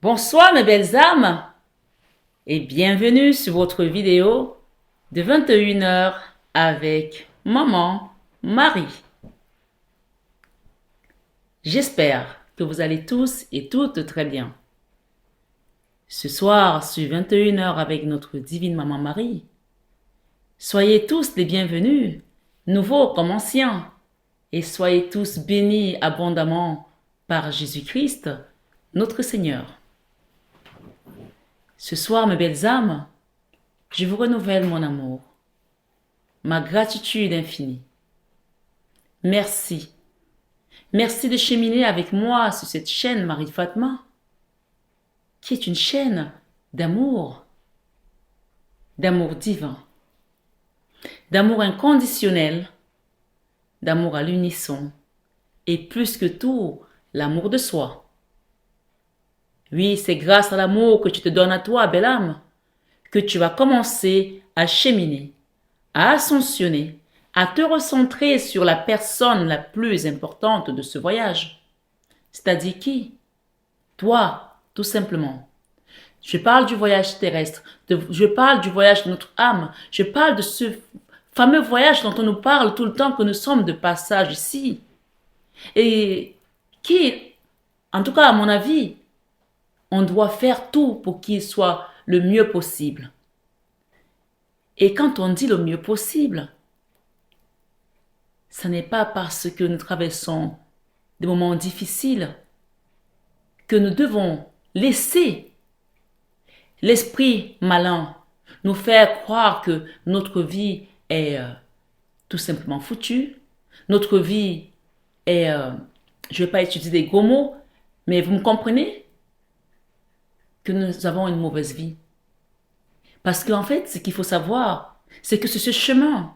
Bonsoir mes belles âmes et bienvenue sur votre vidéo de 21 heures avec Maman Marie. J'espère que vous allez tous et toutes très bien. Ce soir sur 21 heures avec notre divine Maman Marie, soyez tous les bienvenus, nouveaux comme anciens, et soyez tous bénis abondamment par Jésus-Christ, notre Seigneur. Ce soir, mes belles âmes, je vous renouvelle mon amour, ma gratitude infinie. Merci. Merci de cheminer avec moi sur cette chaîne Marie Fatma, qui est une chaîne d'amour divin, d'amour inconditionnel, d'amour à l'unisson, et plus que tout, l'amour de soi. Oui, c'est grâce à l'amour que tu te donnes à toi, belle âme, que tu vas commencer à cheminer, à ascensionner, à te recentrer sur la personne la plus importante de ce voyage. C'est-à-dire qui? Toi, tout simplement. Je parle du voyage terrestre, je parle du voyage de notre âme, je parle de ce fameux voyage dont on nous parle tout le temps que nous sommes de passage ici. Et qui, en tout cas à mon avis, on doit faire tout pour qu'il soit le mieux possible. Et quand on dit le mieux possible, ce n'est pas parce que nous traversons des moments difficiles que nous devons laisser l'esprit malin nous faire croire que notre vie est tout simplement foutue, notre vie est, je ne vais pas utiliser des gros mots, mais vous me comprenez, que nous avons une mauvaise vie. Parce qu'en fait, ce qu'il faut savoir, c'est que sur ce chemin,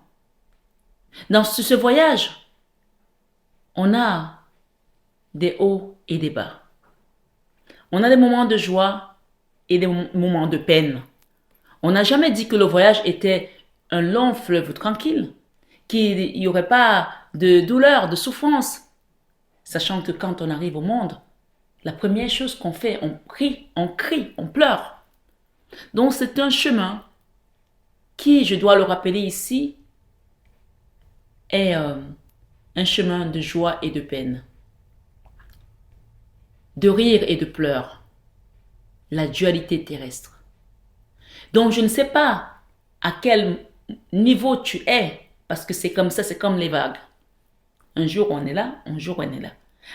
dans ce voyage, on a des hauts et des bas. On a des moments de joie et des moments de peine. On n'a jamais dit que le voyage était un long fleuve tranquille, qu'il n'y aurait pas de douleur, de souffrance. Sachant que quand on arrive au monde, la première chose qu'on fait, on crie, on pleure. Donc c'est un chemin qui, je dois le rappeler ici, est un chemin de joie et de peine, de rire et de pleurs, la dualité terrestre. Donc je ne sais pas à quel niveau tu es, parce que c'est comme ça, c'est comme les vagues. Un jour on est là, un jour on est là.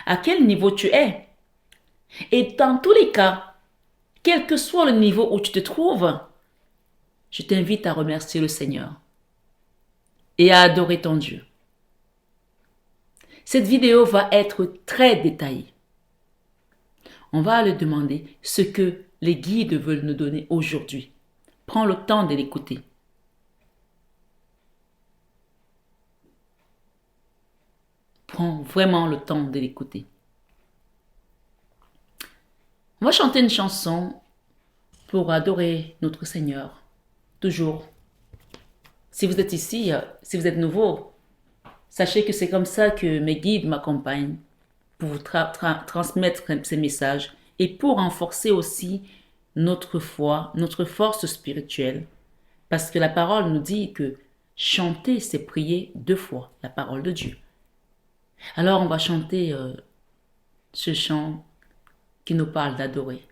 À quel niveau tu es? Et dans tous les cas, quel que soit le niveau où tu te trouves, je t'invite à remercier le Seigneur et à adorer ton Dieu. Cette vidéo va être très détaillée. On va aller demander ce que les guides veulent nous donner aujourd'hui. Prends le temps de l'écouter. Prends vraiment le temps de l'écouter. On va chanter une chanson pour adorer notre Seigneur. Toujours. Si vous êtes ici, si vous êtes nouveau, sachez que c'est comme ça que mes guides m'accompagnent pour vous transmettre ces messages et pour renforcer aussi notre foi, notre force spirituelle. Parce que la parole nous dit que chanter, c'est prier 2 fois, la parole de Dieu. Alors on va chanter ce chant qui nous parle d'adorer.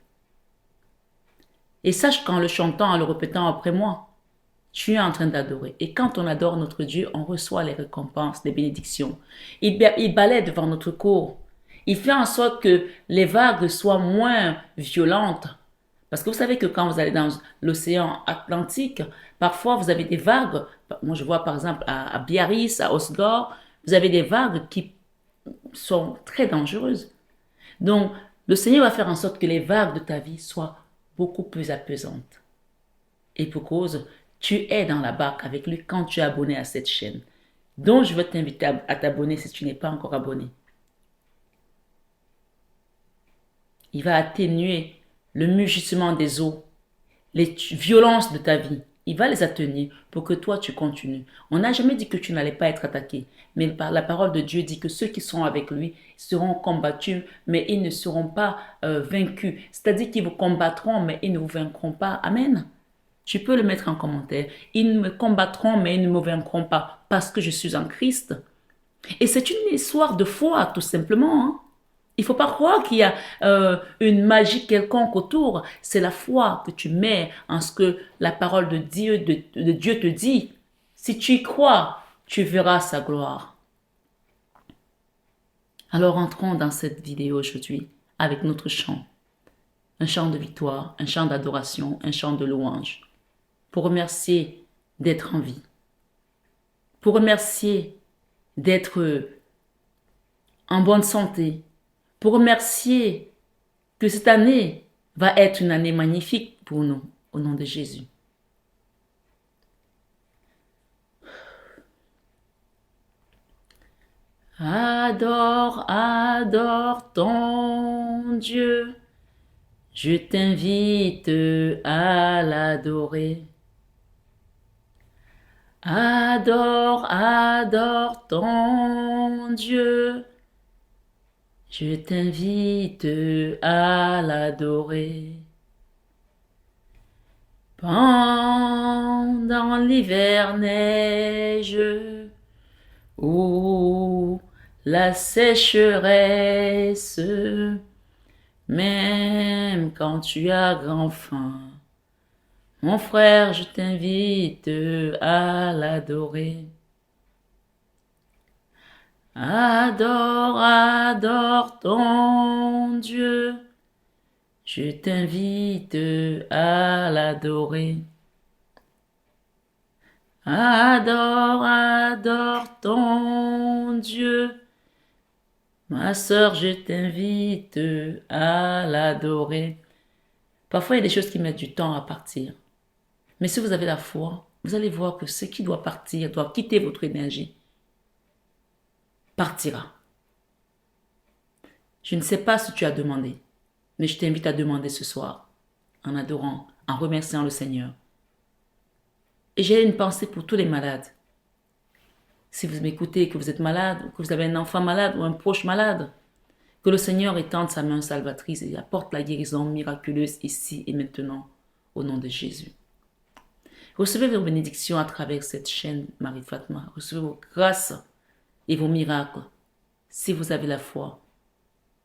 Et sache qu'en le chantant, en le répétant après moi, tu es en train d'adorer. Et quand on adore notre Dieu, on reçoit les récompenses, les bénédictions. Il balaie devant notre cour. Il fait en sorte que les vagues soient moins violentes. Parce que vous savez que quand vous allez dans l'océan Atlantique, parfois vous avez des vagues. Moi, je vois par exemple à Biarritz, à Osgore, vous avez des vagues qui sont très dangereuses. Donc, le Seigneur va faire en sorte que les vagues de ta vie soient beaucoup plus apaisantes. Et pour cause, tu es dans la barque avec lui quand tu es abonné à cette chaîne. Donc, je veux t'inviter à t'abonner si tu n'es pas encore abonné. Il va atténuer le mugissement des eaux, les violences de ta vie. il va les atténuer pour que toi, tu continues. On n'a jamais dit que tu n'allais pas être attaqué. Mais la parole de Dieu dit que ceux qui sont avec lui seront combattus, mais ils ne seront pas vaincus. C'est-à-dire qu'ils vous combattront, mais ils ne vous vaincront pas. Amen. Tu peux le mettre en commentaire. Ils me combattront, mais ils ne me vaincront pas parce que je suis en Christ. Et c'est une histoire de foi, tout simplement. Hein. Il ne faut pas croire qu'il y a une magie quelconque autour. C'est la foi que tu mets en ce que la parole de Dieu te dit. Si tu y crois, tu verras sa gloire. Alors entrons dans cette vidéo aujourd'hui avec notre chant. Un chant de victoire, un chant d'adoration, un chant de louange. Pour remercier d'être en vie. Pour remercier d'être en bonne santé. Pour remercier que cette année va être une année magnifique pour nous, au nom de Jésus. Adore, adore ton Dieu. Je t'invite à l'adorer. Adore, adore ton Dieu. Je t'invite à l'adorer. Pendant l'hiver neige ou la sécheresse, même quand tu as grand faim, mon frère, je t'invite à l'adorer. Adore, adore ton Dieu. Je t'invite à l'adorer. Adore, adore ton Dieu. Ma sœur, je t'invite à l'adorer. Parfois, il y a des choses qui mettent du temps à partir. Mais si vous avez la foi, vous allez voir que ce qui doit partir, doit quitter votre énergie, partira. Je ne sais pas ce que tu as demandé, mais je t'invite à demander ce soir, en adorant, en remerciant le Seigneur. Et j'ai une pensée pour tous les malades. Si vous m'écoutez, que vous êtes malade, ou que vous avez un enfant malade ou un proche malade, que le Seigneur étende sa main salvatrice et apporte la guérison miraculeuse ici et maintenant, au nom de Jésus. Recevez vos bénédictions à travers cette chaîne, Marie Fatma. Recevez vos grâces et vos miracles, si vous avez la foi.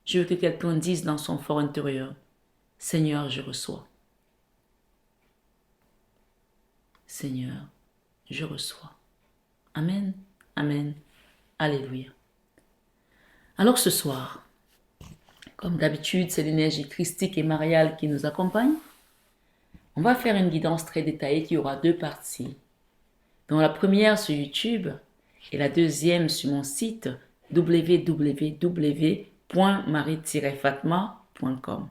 Je veux que quelqu'un dise dans son fort intérieur, Seigneur, je reçois. Seigneur, je reçois. Amen, amen, alléluia. Alors ce soir, comme d'habitude, c'est l'énergie christique et mariale qui nous accompagne. On va faire une guidance très détaillée qui aura 2 parties. Dans la première sur YouTube et la deuxième sur mon site www.marie-fatma.com.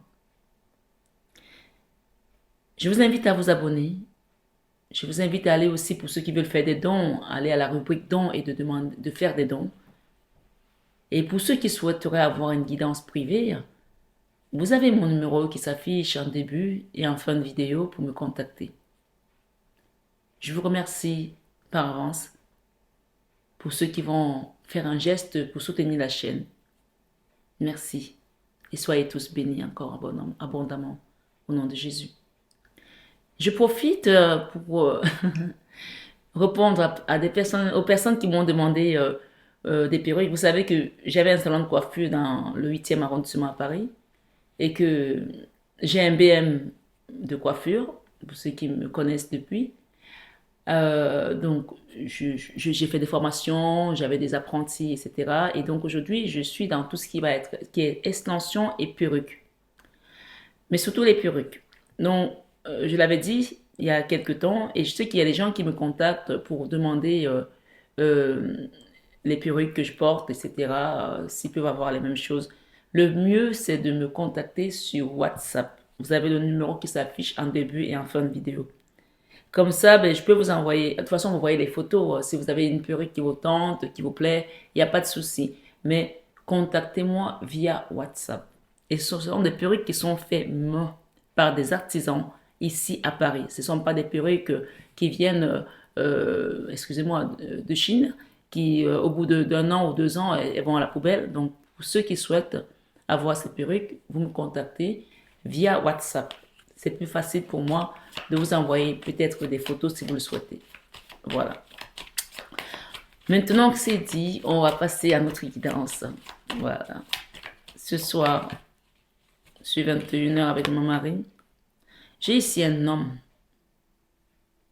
Je vous invite à vous abonner. Je vous invite à aller aussi, pour ceux qui veulent faire des dons, aller à la rubrique dons et de faire des dons. Et pour ceux qui souhaiteraient avoir une guidance privée, vous avez mon numéro qui s'affiche en début et en fin de vidéo pour me contacter. Je vous remercie par avance pour ceux qui vont faire un geste pour soutenir la chaîne. Merci et soyez tous bénis encore abondamment au nom de Jésus. Je profite pour répondre à des personnes, aux personnes qui m'ont demandé des perruques. Vous savez que j'avais un salon de coiffure dans le 8e arrondissement à Paris et que j'ai un BM de coiffure, pour ceux qui me connaissent depuis. Donc, j'ai fait des formations, j'avais des apprentis, etc. Et donc, aujourd'hui, je suis dans tout ce qui est extension et perruque. Mais surtout les perruques. Donc, je l'avais dit il y a quelques temps, et je sais qu'il y a des gens qui me contactent pour demander les perruques que je porte, etc., s'ils peuvent avoir les mêmes choses. Le mieux, c'est de me contacter sur WhatsApp. Vous avez le numéro qui s'affiche en début et en fin de vidéo. Comme ça, je peux vous envoyer, de toute façon, vous voyez les photos. Si vous avez une perruque qui vous tente, qui vous plaît, il n'y a pas de souci. Mais contactez-moi via WhatsApp. Et ce sont des perruques qui sont faites par des artisans ici à Paris. Ce ne sont pas des perruques qui viennent, excusez-moi, de Chine, qui au bout d'un an ou 2 ans, elles vont à la poubelle. Donc, pour ceux qui souhaitent avoir ces perruques, vous me contactez via WhatsApp. C'est plus facile pour moi de vous envoyer peut-être des photos si vous le souhaitez. Voilà. Maintenant que c'est dit, on va passer à notre guidance. Voilà. Ce soir, je suis 21h avec mon mari. J'ai ici un homme,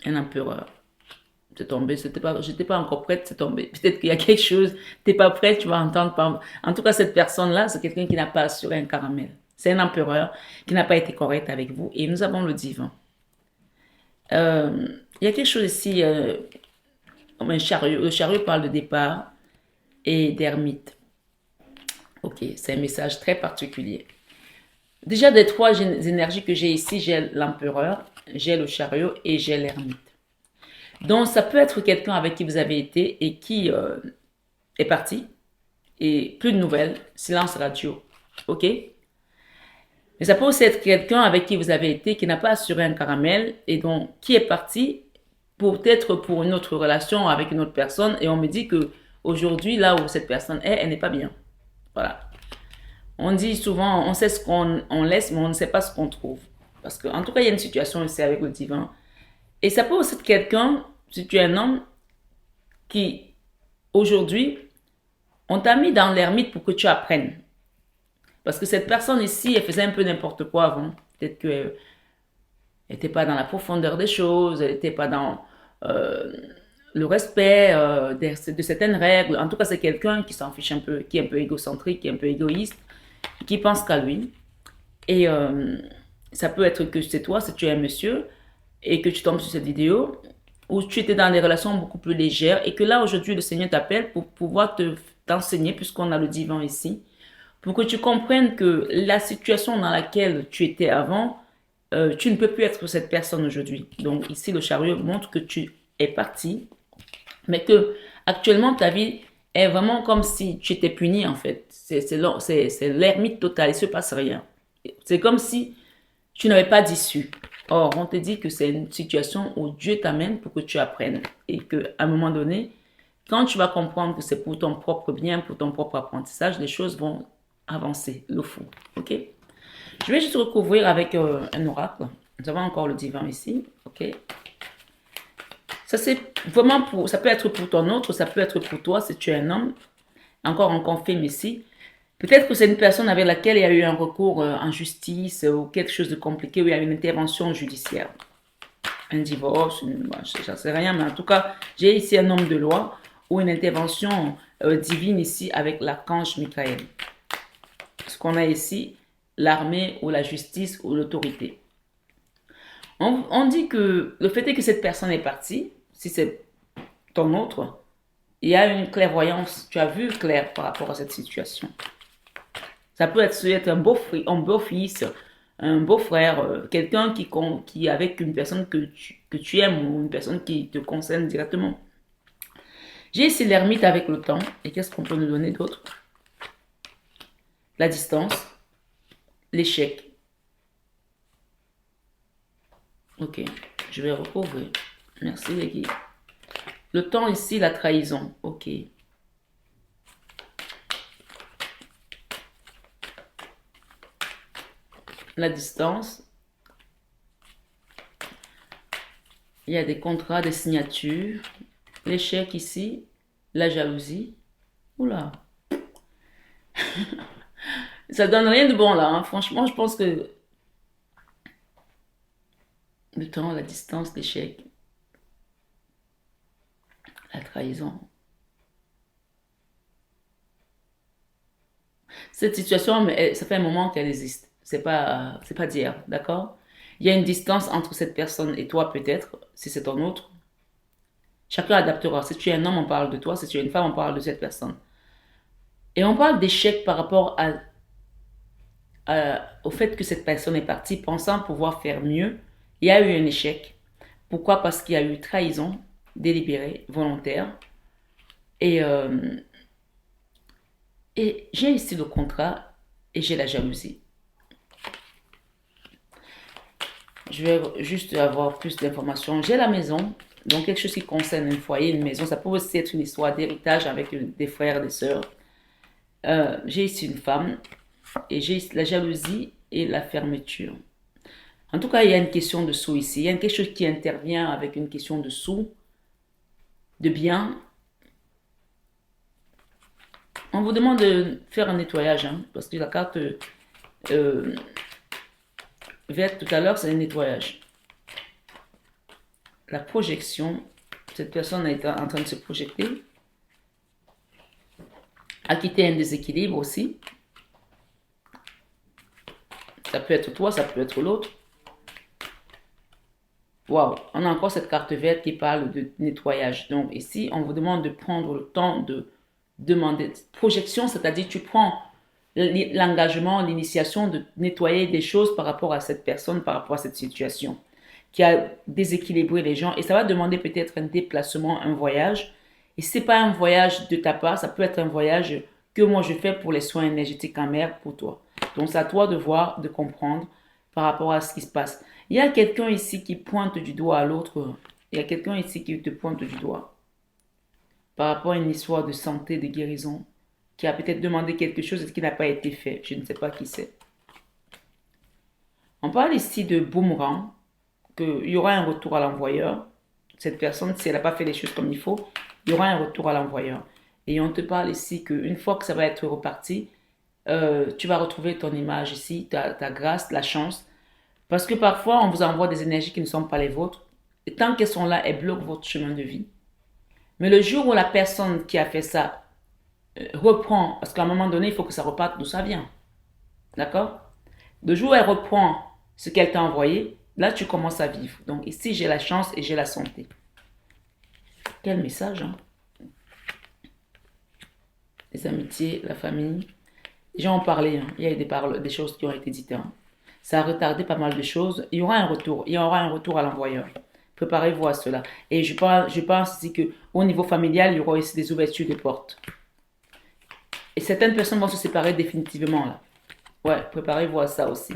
un empereur. C'est tombé, j'étais pas encore prête, c'est tombé. Peut-être qu'il y a quelque chose, t'es pas prête, tu vas entendre par... En tout cas, cette personne-là, c'est quelqu'un qui n'a pas assuré un caramel. C'est un empereur qui n'a pas été correct avec vous. Et nous avons le divin. Il y a quelque chose ici, comme un chariot. Le chariot parle de départ et d'ermite. Ok, c'est un message très particulier. Déjà, des trois énergies que j'ai ici, j'ai l'empereur, j'ai le chariot et j'ai l'ermite. Donc, ça peut être quelqu'un avec qui vous avez été et qui est parti. Et plus de nouvelles, silence radio. Ok? Mais ça peut aussi être quelqu'un avec qui vous avez été, qui n'a pas assuré un caramel et donc qui est parti peut-être pour une autre relation avec une autre personne. Et on me dit que aujourd'hui, là où cette personne est, elle n'est pas bien. Voilà. On dit souvent, on sait ce qu'on laisse, mais on ne sait pas ce qu'on trouve. Parce qu'en tout cas, il y a une situation ici avec le divin. Et ça peut aussi être quelqu'un, si tu es un homme, qui, aujourd'hui, on t'a mis dans l'ermite pour que tu apprennes. Parce que cette personne ici, elle faisait un peu n'importe quoi avant. Peut-être qu'elle n'était pas dans la profondeur des choses, elle n'était pas dans le respect de certaines règles. En tout cas, c'est quelqu'un qui s'en fiche un peu, qui est un peu égocentrique, qui est un peu égoïste, qui pense qu'à lui. Et ça peut être que c'est toi, si tu es un monsieur, et que tu tombes sur cette vidéo, où tu étais dans des relations beaucoup plus légères, et que là, aujourd'hui, le Seigneur t'appelle pour pouvoir t'enseigner, puisqu'on a le divin ici, pour que tu comprennes que la situation dans laquelle tu étais avant, tu ne peux plus être cette personne aujourd'hui. Donc ici, le chariot montre que tu es parti, mais que actuellement, ta vie est vraiment comme si tu étais puni, en fait. C'est l'ermite totale, il ne se passe rien. C'est comme si tu n'avais pas d'issue. Or, on te dit que c'est une situation où Dieu t'amène pour que tu apprennes. Et qu'à un moment donné, quand tu vas comprendre que c'est pour ton propre bien, pour ton propre apprentissage, les choses vont avancer, le fou. Ok? Je vais juste recouvrir avec un oracle. Nous avons encore le divin ici. Ok? Ça, c'est vraiment pour, ça peut être pour ton autre, ça peut être pour toi si tu es un homme. Encore, on confirme ici. Peut-être que c'est une personne avec laquelle il y a eu un recours en justice ou quelque chose de compliqué, où il y a eu une intervention judiciaire. Un divorce, je ne sais rien, mais en tout cas, j'ai ici un homme de loi ou une intervention divine ici avec l'archange Michael. Ce qu'on a ici, l'armée ou la justice ou l'autorité. On dit que le fait est que cette personne est partie, si c'est ton autre, il y a une clairvoyance, tu as vu clair par rapport à cette situation. Ça peut être un beau-fils, un beau-frère, quelqu'un qui est avec une personne que tu aimes ou une personne qui te concerne directement. J'ai ici l'ermite avec le temps. Et qu'est-ce qu'on peut nous donner d'autre? La distance, l'échec. Ok, je vais recouvrir. Merci les guides. Le temps ici, la trahison. Ok. La distance. Il y a des contrats, des signatures. L'échec ici. La jalousie. Oula. Ça donne rien de bon là. Hein. Franchement, je pense que le temps, la distance, l'échec, la trahison. Cette situation, mais ça fait un moment qu'elle existe. C'est pas d'hier, d'accord? Il y a une distance entre cette personne et toi peut-être, si c'est ton autre. Chacun adaptera. Si tu es un homme, on parle de toi. Si tu es une femme, on parle de cette personne. Et on parle d'échec par rapport au fait que cette personne est partie pensant pouvoir faire mieux. Il y a eu un échec. Pourquoi? Parce qu'il y a eu trahison délibérée, volontaire. Et j'ai ici le contrat et j'ai la jalousie. Je vais juste avoir plus d'informations. J'ai la maison, donc quelque chose qui concerne un foyer, une maison. Ça peut aussi être une histoire d'héritage avec des frères, des sœurs. J'ai ici une femme et j'ai la jalousie et la fermeture. En tout cas, il y a une question de sous ici. Il y a quelque chose qui intervient avec une question de sous, de bien. On vous demande de faire un nettoyage, hein, parce que la carte verte tout à l'heure, c'est un nettoyage. La projection, cette personne est en train de se projeter, a quitté un déséquilibre aussi. Ça peut être toi, ça peut être l'autre. Waouh, on a encore cette carte verte qui parle de nettoyage. Donc ici, on vous demande de prendre le temps de demander. Projection, c'est-à-dire tu prends l'engagement, l'initiation de nettoyer des choses par rapport à cette personne, par rapport à cette situation qui a déséquilibré les gens. Et ça va demander peut-être un déplacement, un voyage. Et si ce n'est pas un voyage de ta part, ça peut être un voyage que moi je fais pour les soins énergétiques en mer pour toi. Donc c'est à toi de voir, de comprendre par rapport à ce qui se passe. Il y a quelqu'un ici qui pointe du doigt à l'autre. Il y a quelqu'un ici qui te pointe du doigt par rapport à une histoire de santé, de guérison, qui a peut-être demandé quelque chose et qui n'a pas été fait. Je ne sais pas qui c'est. On parle ici de boomerang, qu'il y aura un retour à l'envoyeur. Cette personne, si elle n'a pas fait les choses comme il faut, il y aura un retour à l'envoyeur. Et on te parle ici qu'une fois que ça va être reparti, tu vas retrouver ton image ici, ta grâce, la chance. Parce que parfois, on vous envoie des énergies qui ne sont pas les vôtres. Et tant qu'elles sont là, elles bloquent votre chemin de vie. Mais le jour où la personne qui a fait ça reprend, parce qu'à un moment donné, il faut que ça reparte d'où ça vient. D'accord? Le jour où elle reprend ce qu'elle t'a envoyé, là, tu commences à vivre. Donc ici, j'ai la chance et j'ai la santé. Quel message, hein? Les amitiés, la famille. Les gens ont parlé, hein. Il y a eu des choses qui ont été dites, hein. Ça a retardé pas mal de choses. Il y aura un retour. Il y aura un retour à l'envoyeur. Préparez-vous à cela. Et je pense ici qu'au niveau familial, il y aura aussi des ouvertures de portes. Et certaines personnes vont se séparer définitivement là. Ouais, préparez-vous à ça aussi.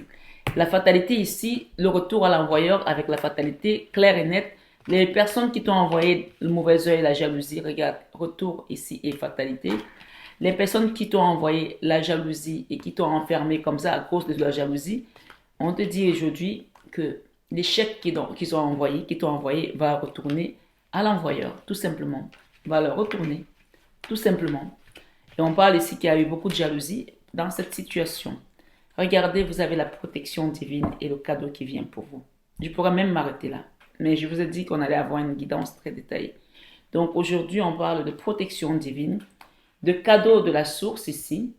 La fatalité ici, le retour à l'envoyeur avec la fatalité claire et nette. Les personnes qui t'ont envoyé le mauvais œil, la jalousie, regarde, retour ici et fatalité. Les personnes qui t'ont envoyé la jalousie et qui t'ont enfermé comme ça à cause de la jalousie, on te dit aujourd'hui que l'échec qu'ils t'ont envoyé va retourner à l'envoyeur, tout simplement. Va leur retourner, tout simplement. Et on parle ici qu'il y a eu beaucoup de jalousie dans cette situation. Regardez, vous avez la protection divine et le cadeau qui vient pour vous. Je pourrais même m'arrêter là. Mais je vous ai dit qu'on allait avoir une guidance très détaillée. Donc aujourd'hui, on parle de protection divine, de cadeau de la source ici,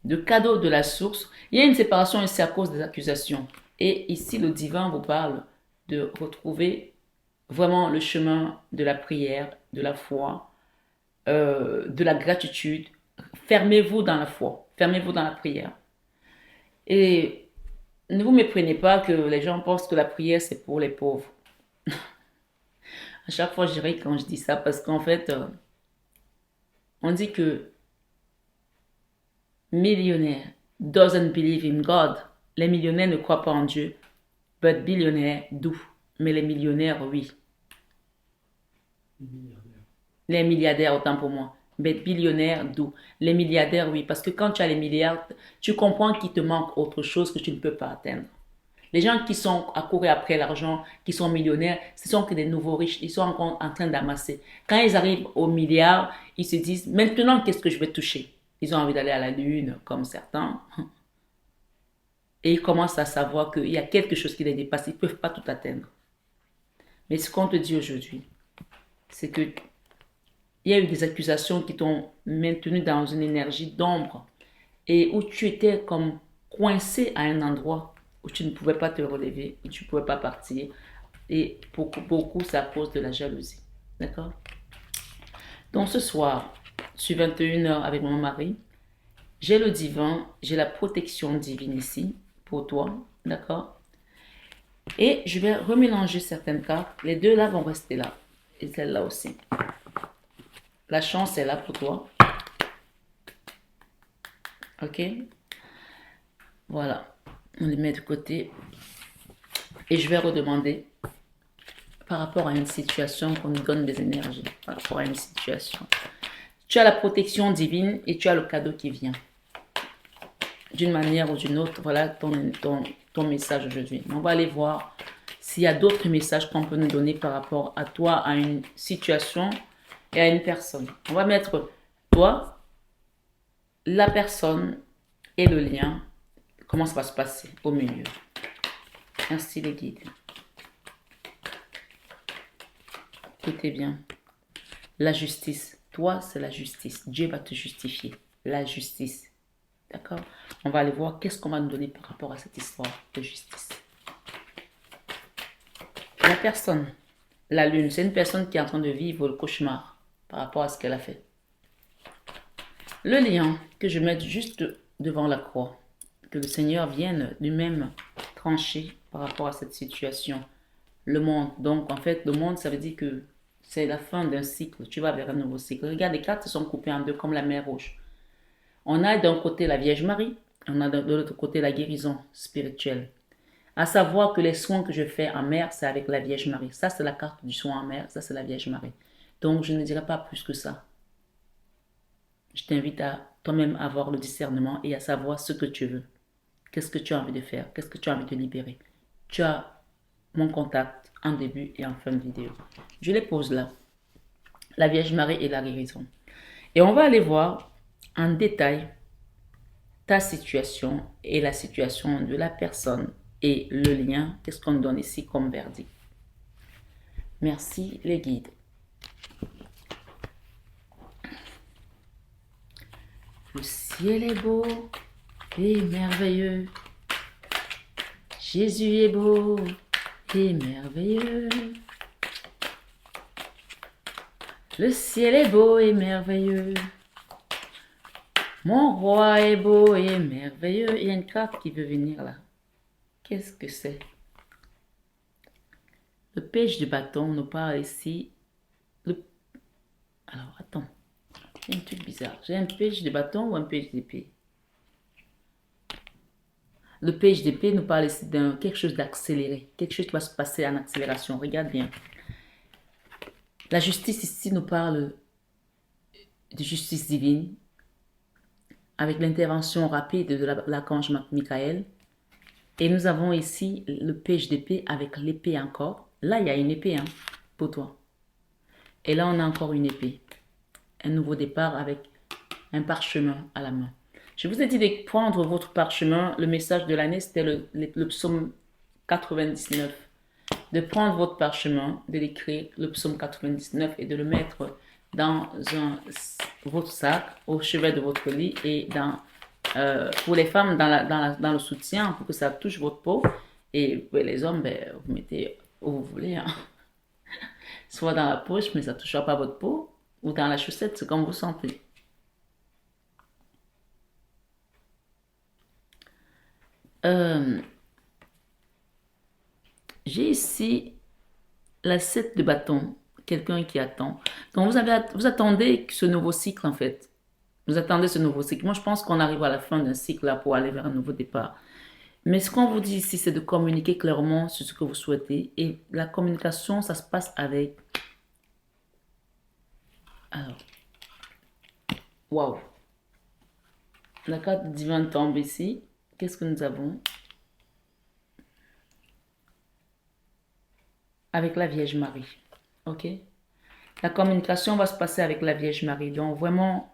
de cadeau de la source. Il y a une séparation ici à cause des accusations. Et ici, le divin vous parle de retrouver vraiment le chemin de la prière, de la foi, de la gratitude. Fermez-vous dans la foi, fermez-vous dans la prière. Et ne vous méprenez pas que les gens pensent que la prière, c'est pour les pauvres. À chaque fois, je ris quand je dis ça parce qu'en fait, on dit que millionnaire doesn't believe in God. Les millionnaires ne croient pas en Dieu. But billionaires do. Mais les millionnaires, oui. Les milliardaires, autant pour moi. But billionnaires do. Les milliardaires, oui. Parce que quand tu as les milliards, tu comprends qu'il te manque autre chose que tu ne peux pas atteindre. Les gens qui sont à courir après l'argent, qui sont millionnaires, ce sont que des nouveaux riches. Ils sont encore en train d'amasser. Quand ils arrivent aux milliards, ils se disent, maintenant, qu'est-ce que je vais toucher? Ils ont envie d'aller à la lune, comme certains. Et ils commencent à savoir qu'il y a quelque chose qui les dépasse. Ils ne peuvent pas tout atteindre. Mais ce qu'on te dit aujourd'hui, c'est que il y a eu des accusations qui t'ont maintenu dans une énergie d'ombre et où tu étais comme coincé à un endroit où tu ne pouvais pas te relever, où tu ne pouvais pas partir. Et beaucoup, c'est à cause de la jalousie. D'accord? Donc ce soir, je suis 21h avec mon mari. J'ai le divin, j'ai la protection divine ici pour toi. D'accord? Et je vais remélanger certaines cartes. Les deux là vont rester là. Et celle-là aussi. La chance est là pour toi. Ok? Voilà. On les met de côté. Et je vais redemander par rapport à une situation qu'on nous donne des énergies, par rapport à une situation. Tu as la protection divine et tu as le cadeau qui vient. D'une manière ou d'une autre, voilà ton message aujourd'hui. On va aller voir s'il y a d'autres messages qu'on peut nous donner par rapport à toi, à une situation et à une personne. On va mettre toi, la personne et le lien. Comment ça va se passer au milieu. Merci les guides. Écoutez bien. La justice. Toi, c'est la justice. Dieu va te justifier. La justice. D'accord? On va aller voir qu'est-ce qu'on va nous donner par rapport à cette histoire de justice. La personne, la lune, c'est une personne qui est en train de vivre le cauchemar par rapport à ce qu'elle a fait. Le lion que je mets juste devant la croix, que le Seigneur vienne lui-même trancher par rapport à cette situation. Le monde, donc en fait, le monde, ça veut dire que c'est la fin d'un cycle. Tu vas vers un nouveau cycle. Regarde, les cartes sont coupées en deux comme la mer Rouge. On a d'un côté la Vierge Marie, on a de l'autre côté la guérison spirituelle. À savoir que les soins que je fais en mer, c'est avec la Vierge Marie. Ça, c'est la carte du soin en mer, ça, c'est la Vierge Marie. Donc, je ne dirai pas plus que ça. Je t'invite à toi-même avoir le discernement et à savoir ce que tu veux. Qu'est-ce que tu as envie de faire? Qu'est-ce que tu as envie de libérer? Tu as mon contact en début et en fin de vidéo. Je les pose là. La Vierge Marie et la guérison. Et on va aller voir en détail ta situation et la situation de la personne et le lien. Qu'est-ce qu'on donne ici comme verdict? Merci les guides. Le ciel est beau et merveilleux. Jésus est beau et merveilleux. Le ciel est beau et merveilleux. Mon roi est beau et merveilleux. Il y a une carte qui veut venir là. Qu'est-ce que c'est? Le pêche du bâton nous parle ici. Alors, attends. Il y a un truc bizarre. J'ai un pêche de bâton ou un pêche d'épée? Le pêche d'épée nous parle ici d'un quelque chose d'accéléré. Quelque chose qui va se passer en accélération. Regarde bien. La justice ici nous parle de justice divine avec l'intervention rapide de l'archange Michael. Et nous avons ici le pêche d'épée avec l'épée encore. Là, il y a une épée pour toi. Et là, on a encore une épée. Un nouveau départ avec un parchemin à la main. Je vous ai dit de prendre votre parchemin. Le message de l'année, c'était le psaume 99. De prendre votre parchemin, de l'écrire, le psaume 99, et de le mettre dans votre sac, au chevet de votre lit, et pour les femmes, dans le soutien, pour que ça touche votre peau. Et pour les hommes, ben, vous mettez où vous voulez. Soit dans la poche, mais ça ne touchera pas votre peau, ou dans la chaussette, c'est comme vous sentez. J'ai ici la 7 de bâton, quelqu'un qui attend. Donc vous attendez ce nouveau cycle en fait. Vous attendez ce nouveau cycle. Moi je pense qu'on arrive à la fin d'un cycle là pour aller vers un nouveau départ. Mais ce qu'on vous dit ici, c'est de communiquer clairement sur ce que vous souhaitez. Et la communication, ça se passe avec... Alors, waouh. La carte divine tombe ici. Qu'est-ce que nous avons? Avec la Vierge Marie. Ok? La communication va se passer avec la Vierge Marie. Donc vraiment,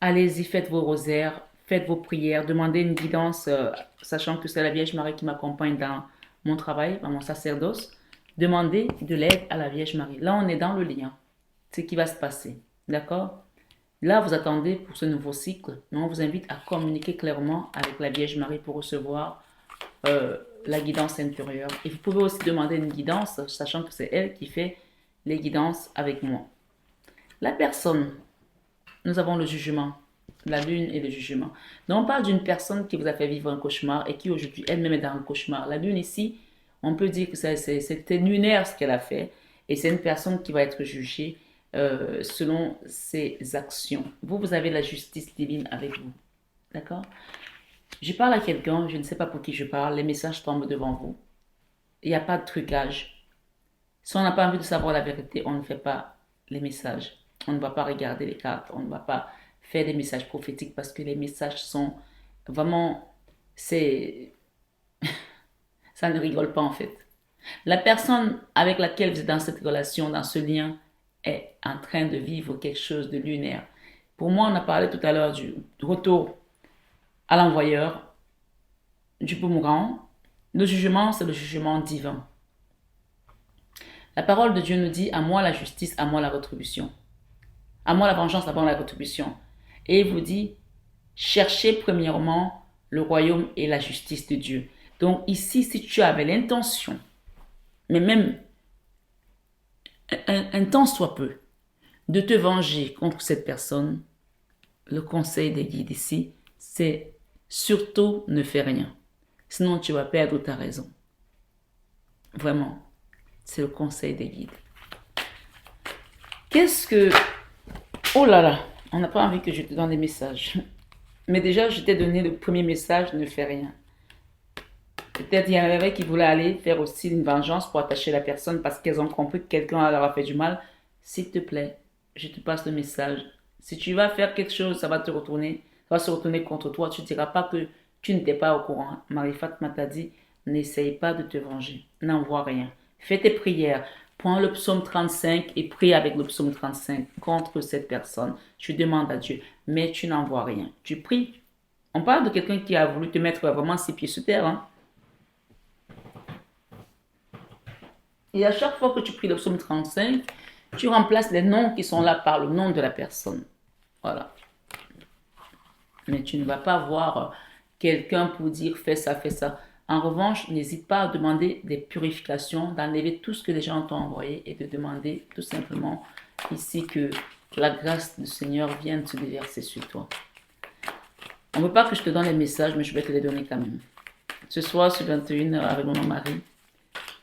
allez-y, faites vos rosaires, faites vos prières, demandez une guidance, sachant que c'est la Vierge Marie qui m'accompagne dans mon travail, dans mon sacerdoce. Demandez de l'aide à la Vierge Marie. Là, on est dans le lien. C'est ce qui va se passer. D'accord? Là, vous attendez pour ce nouveau cycle. Mais on vous invite à communiquer clairement avec la Vierge Marie pour recevoir la guidance intérieure. Et vous pouvez aussi demander une guidance, sachant que c'est elle qui fait les guidances avec moi. La personne, nous avons le jugement, la lune et le jugement. Donc on parle d'une personne qui vous a fait vivre un cauchemar et qui aujourd'hui elle-même est dans un cauchemar. La lune ici, on peut dire que c'était lunaire ce qu'elle a fait et c'est une personne qui va être jugée selon ses actions. Vous avez la justice divine avec vous. D'accord? Je parle à quelqu'un, je ne sais pas pour qui je parle, les messages tombent devant vous. Il n'y a pas de trucage. Si on n'a pas envie de savoir la vérité, on ne fait pas les messages. On ne va pas regarder les cartes. On ne va pas faire des messages prophétiques parce que les messages sont vraiment... C'est... Ça ne rigole pas en fait. La personne avec laquelle vous êtes dans cette relation, dans ce lien, est en train de vivre quelque chose de lunaire. Pour moi, on a parlé tout à l'heure du retour à l'envoyeur, du boomerang. Le jugement, c'est le jugement divin. La parole de Dieu nous dit, à moi la justice, à moi la rétribution. À moi la vengeance, à moi la rétribution. Et il vous dit, cherchez premièrement le royaume et la justice de Dieu. Donc ici, si tu avais l'intention, mais même un temps soit peu, de te venger contre cette personne, le conseil des guides ici, c'est surtout ne fais rien. Sinon, tu vas perdre ta raison. Vraiment, c'est le conseil des guides. Qu'est-ce que... Oh là là, on n'a pas envie que je te donne des messages. Mais déjà, je t'ai donné le premier message, ne fais rien. Peut-être il y en avait qui voulaient aller faire aussi une vengeance pour attacher la personne parce qu'elles ont compris que quelqu'un leur a fait du mal. S'il te plaît, je te passe le message. Si tu vas faire quelque chose, ça va te retourner. Ça va se retourner contre toi. Tu ne diras pas que tu n'étais pas au courant. Marie-Fatma t'a dit, n'essaye pas de te venger. N'envoie rien. Fais tes prières. Prends le psaume 35 et prie avec le psaume 35 contre cette personne. Tu demandes à Dieu, mais tu n'envoies rien. Tu pries. On parle de quelqu'un qui a voulu te mettre vraiment 6 pieds sous terre. Hein? Et à chaque fois que tu pries le psaume 35, tu remplaces les noms qui sont là par le nom de la personne. Voilà. Mais tu ne vas pas voir quelqu'un pour dire fais ça, fais ça. En revanche, n'hésite pas à demander des purifications, d'enlever tout ce que les gens t'ont envoyé et de demander tout simplement ici que la grâce du Seigneur vienne se déverser sur toi. On ne veut pas que je te donne les messages, mais je vais te les donner quand même. Ce soir, sur 21h avec mon mari,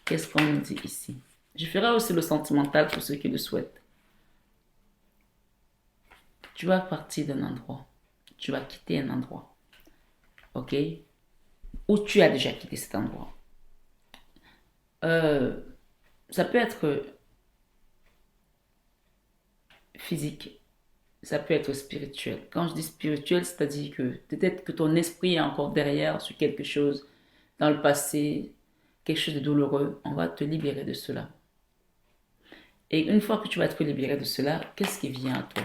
qu'est-ce qu'on nous dit ici? Je ferai aussi le sentimental pour ceux qui le souhaitent. Tu vas partir d'un endroit. Tu vas quitter un endroit. Ok? Ou tu as déjà quitté cet endroit. Ça peut être physique. Ça peut être spirituel. Quand je dis spirituel, c'est-à-dire que peut-être que ton esprit est encore derrière sur quelque chose dans le passé, quelque chose de douloureux. On va te libérer de cela. Et une fois que tu vas être libéré de cela, qu'est-ce qui vient à toi?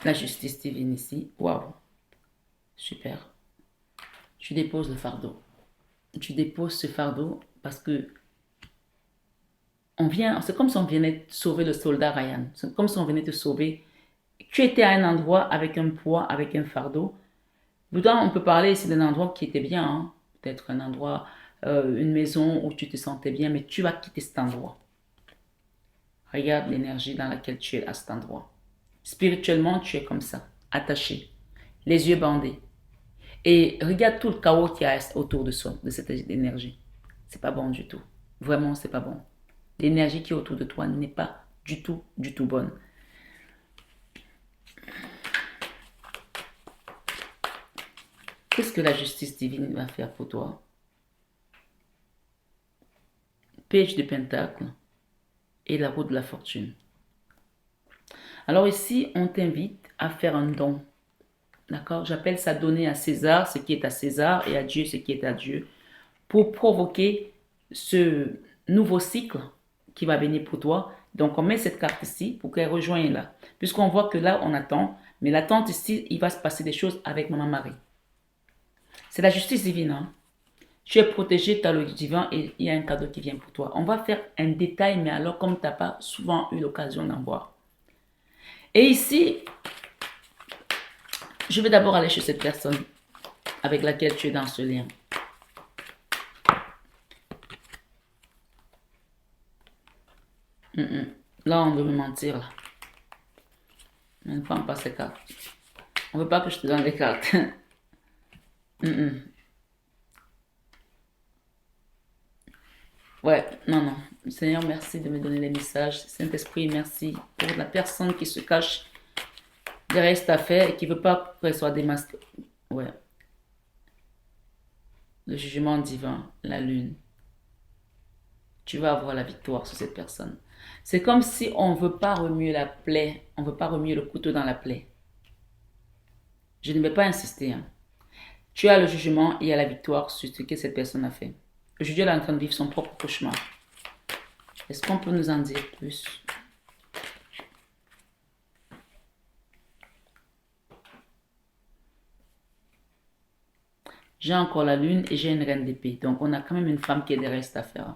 La justice divine ici. Waouh. Super. Tu déposes le fardeau. Tu déposes ce fardeau parce que c'est comme si on venait sauver le soldat Ryan. C'est comme si on venait te sauver. Tu étais à un endroit avec un poids, avec un fardeau. Pourtant, on peut parler ici d'un endroit qui était bien. Hein. Peut-être un endroit, une maison où tu te sentais bien, mais tu vas quitter cet endroit. Regarde l'énergie dans laquelle tu es à cet endroit. Spirituellement, tu es comme ça, attaché, les yeux bandés. Et regarde tout le chaos qu'il y a autour de soi, de cette énergie. C'est pas bon du tout. Vraiment, c'est pas bon. L'énergie qui est autour de toi n'est pas du tout bonne. Qu'est-ce que la justice divine va faire pour toi? Page de Pentacle et la roue de la fortune. Alors ici, on t'invite à faire un don. D'accord? J'appelle ça donner à César ce qui est à César et à Dieu ce qui est à Dieu pour provoquer ce nouveau cycle qui va venir pour toi. Donc, on met cette carte ici pour qu'elle rejoigne là. Puisqu'on voit que là, on attend. Mais l'attente ici, il va se passer des choses avec Maman Marie. C'est la justice divine. Hein? Tu es protégé, tu as le divin et il y a un cadeau qui vient pour toi. On va faire un détail, mais alors comme tu n'as pas souvent eu l'occasion d'en voir. Et ici, je vais d'abord aller chez cette personne avec laquelle tu es dans ce lien. Là, on veut me mentir. Là. On ne prend pas ces cartes. On ne veut pas que je te donne des cartes. Ouais, non. Seigneur, merci de me donner les messages. Saint-Esprit, merci pour la personne qui se cache derrière cette affaire et qui ne veut pas qu'elle soit démasquée. Ouais. le jugement divin, la lune. Tu vas avoir la victoire sur cette personne. C'est comme si on ne veut pas remuer la plaie, on ne veut pas remuer le couteau dans la plaie. Je ne vais pas insister. Hein. Tu as le jugement et il y a la victoire sur ce que cette personne a fait. Aujourd'hui, elle est en train de vivre son propre cauchemar. Est-ce qu'on peut nous en dire plus? J'ai encore la lune et j'ai une reine d'épée. Donc, on a quand même une femme qui est derrière cette affaire.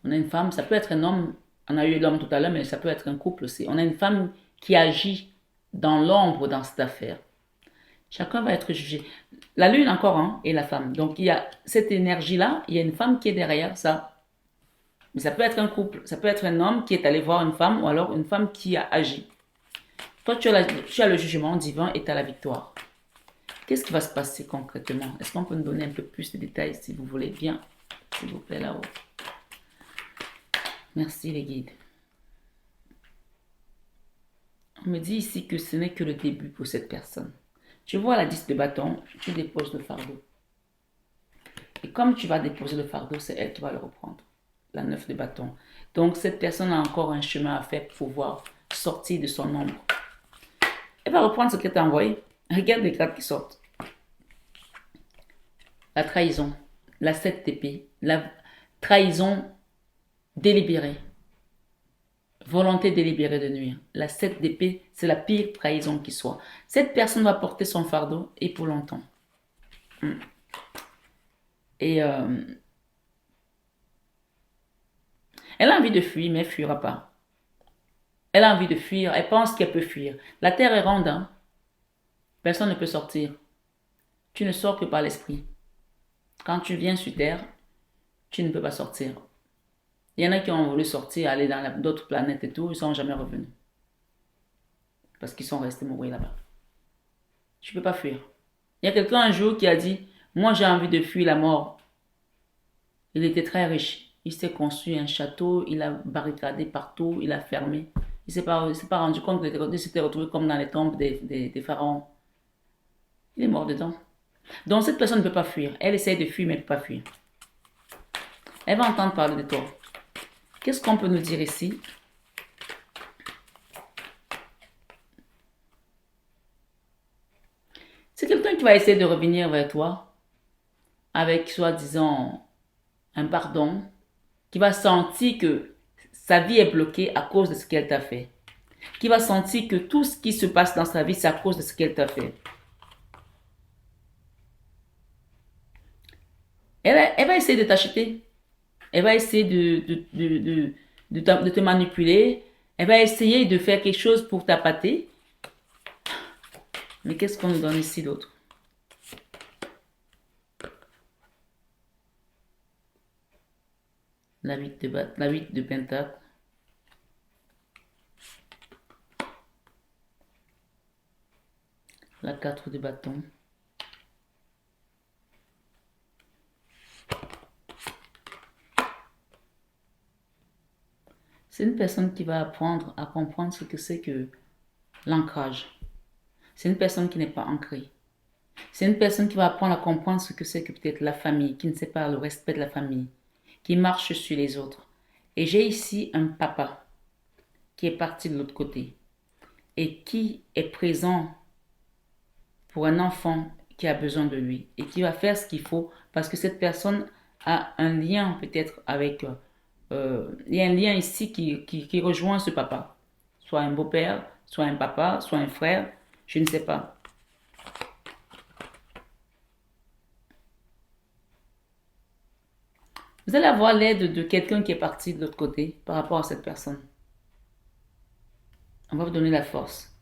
On a une femme, ça peut être un homme. On a eu l'homme tout à l'heure, mais ça peut être un couple aussi. On a une femme qui agit dans l'ombre dans cette affaire. Chacun va être jugé. La lune encore, hein, et la femme. Donc, il y a cette énergie-là, il y a une femme qui est derrière ça. Mais ça peut être un couple, ça peut être un homme qui est allé voir une femme ou alors une femme qui a agi. Toi, tu as le jugement divin et tu as la victoire. Qu'est-ce qui va se passer concrètement? Est-ce qu'on peut nous donner un peu plus de détails si vous voulez bien? S'il vous plaît, là-haut. Merci les guides. On me dit ici que ce n'est que le début pour cette personne. Tu vois la 10 de bâton, tu déposes le fardeau. Et comme tu vas déposer le fardeau, c'est elle qui va le reprendre. La 9 de bâton. Donc cette personne a encore un chemin à faire pour pouvoir sortir de son ombre. Elle va reprendre ce qu'elle t'a envoyé. Regarde les cartes qui sortent. La trahison, la 7 d'épée, la trahison délibérée. Volonté délibérée de nuire. La 7 d'épée, c'est la pire trahison qui soit. Cette personne va porter son fardeau et pour longtemps. Et elle a envie de fuir, mais elle ne fuira pas. Elle a envie de fuir, elle pense qu'elle peut fuir. La terre est ronde, hein? Personne ne peut sortir. Tu ne sors que par l'esprit. Quand tu viens sur terre, tu ne peux pas sortir. Il y en a qui ont voulu sortir, aller dans d'autres planètes et tout, ils ne sont jamais revenus. Parce qu'ils sont restés mourir là-bas. Tu ne peux pas fuir. Il y a quelqu'un un jour qui a dit, moi j'ai envie de fuir la mort. Il était très riche. Il s'est construit un château, il a barricadé partout, il a fermé. Il ne s'est pas rendu compte qu'il s'était retrouvé comme dans les tombes des pharaons. Il est mort dedans. Donc cette personne ne peut pas fuir. Elle essaie de fuir, mais elle ne peut pas fuir. Elle va entendre parler de toi. Qu'est-ce qu'on peut nous dire ici? C'est quelqu'un qui va essayer de revenir vers toi avec, soi-disant, un pardon, qui va sentir que sa vie est bloquée à cause de ce qu'elle t'a fait. Qui va sentir que tout ce qui se passe dans sa vie, c'est à cause de ce qu'elle t'a fait. Elle va essayer de t'acheter. Elle va essayer de te manipuler. Elle va essayer de faire quelque chose pour t'appâter. Mais qu'est-ce qu'on nous donne ici d'autre? La 8 de pentacle. La 4 de bâton. C'est une personne qui va apprendre à comprendre ce que c'est que l'ancrage. C'est une personne qui n'est pas ancrée. C'est une personne qui va apprendre à comprendre ce que c'est que peut-être la famille, qui ne sait pas le respect de la famille, qui marche sur les autres. Et j'ai ici un papa qui est parti de l'autre côté et qui est présent pour un enfant qui a besoin de lui et qui va faire ce qu'il faut parce que cette personne a un lien peut-être avec... il y a un lien ici qui rejoint ce papa. Soit un beau-père, soit un papa, soit un frère, je ne sais pas. Vous allez avoir l'aide de quelqu'un qui est parti de l'autre côté par rapport à cette personne. On va vous donner la force.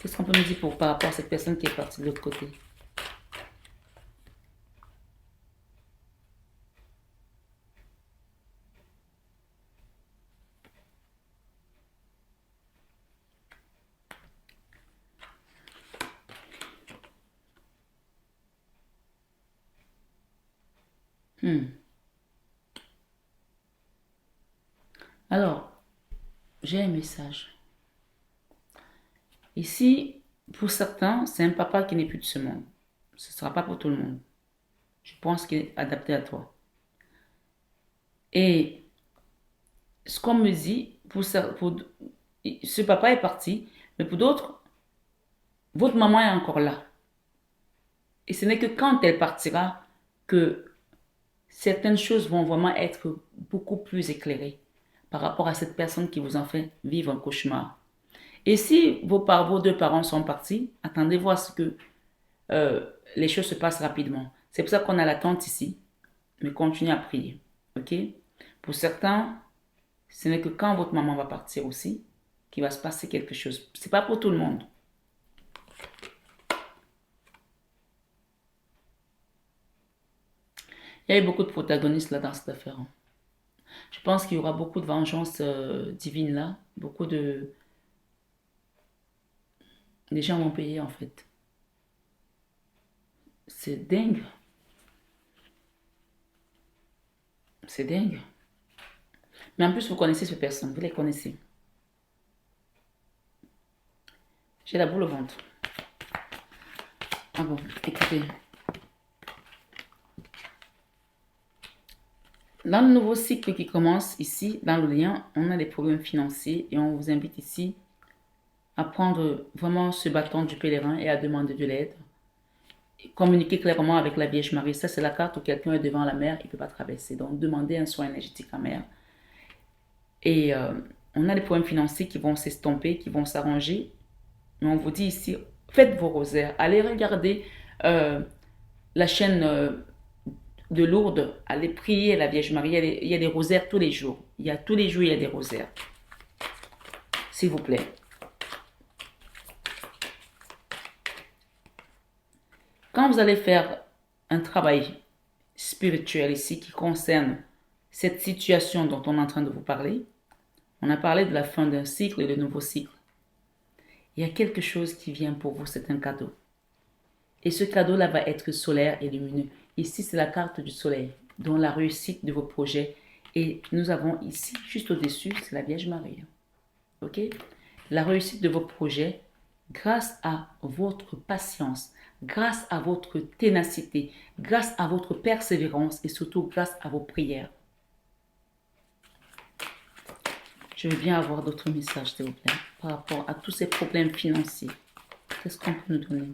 Qu'est-ce qu'on peut nous dire par rapport à cette personne qui est partie de l'autre côté? Alors, j'ai un message. Ici, pour certains, c'est un papa qui n'est plus de ce monde. Ce ne sera pas pour tout le monde. Je pense qu'il est adapté à toi. Et ce qu'on me dit, ce papa est parti, mais pour d'autres, votre maman est encore là. Et ce n'est que quand elle partira que certaines choses vont vraiment être beaucoup plus éclairées par rapport à cette personne qui vous en fait vivre un cauchemar. Et si vos deux parents sont partis, attendez voir ce que les choses se passent rapidement. C'est pour ça qu'on a l'attente ici, mais continuez à prier. Ok? Pour certains, ce n'est que quand votre maman va partir aussi qu'il va se passer quelque chose. C'est pas pour tout le monde. Il y a eu beaucoup de protagonistes là dans cette affaire. Je pense qu'il y aura beaucoup de vengeance divine là. Beaucoup de... Les gens vont payer en fait. C'est dingue. C'est dingue. Mais en plus, vous connaissez ces personnes. Vous les connaissez. J'ai la boule au ventre. Ah bon, écoutez. Dans le nouveau cycle qui commence ici, dans le lien, on a des problèmes financiers et on vous invite ici à prendre vraiment ce bâton du pèlerin et à demander de l'aide. Communiquer clairement avec la Vierge Marie. Ça, c'est la carte où quelqu'un est devant la mer, il ne peut pas traverser. Donc, demandez un soin énergétique à mer. Et on a des problèmes financiers qui vont s'estomper, qui vont s'arranger. Mais on vous dit ici, faites vos rosaires. Allez regarder la chaîne de Lourdes. Allez prier la Vierge Marie. Il y a des rosaires tous les jours. Tous les jours, il y a des rosaires. S'il vous plaît. Quand vous allez faire un travail spirituel ici qui concerne cette situation dont on est en train de vous parler, on a parlé de la fin d'un cycle et de nouveau cycle. Il y a quelque chose qui vient pour vous, c'est un cadeau. Et ce cadeau-là va être solaire et lumineux. Ici, c'est la carte du soleil, dont la réussite de vos projets. Et nous avons ici, juste au-dessus, c'est la Vierge Marie. Ok? La réussite de vos projets grâce à votre patience, grâce à votre ténacité, grâce à votre persévérance et surtout grâce à vos prières. Je veux bien avoir d'autres messages, s'il vous plaît, par rapport à tous ces problèmes financiers. Qu'est-ce qu'on peut nous donner?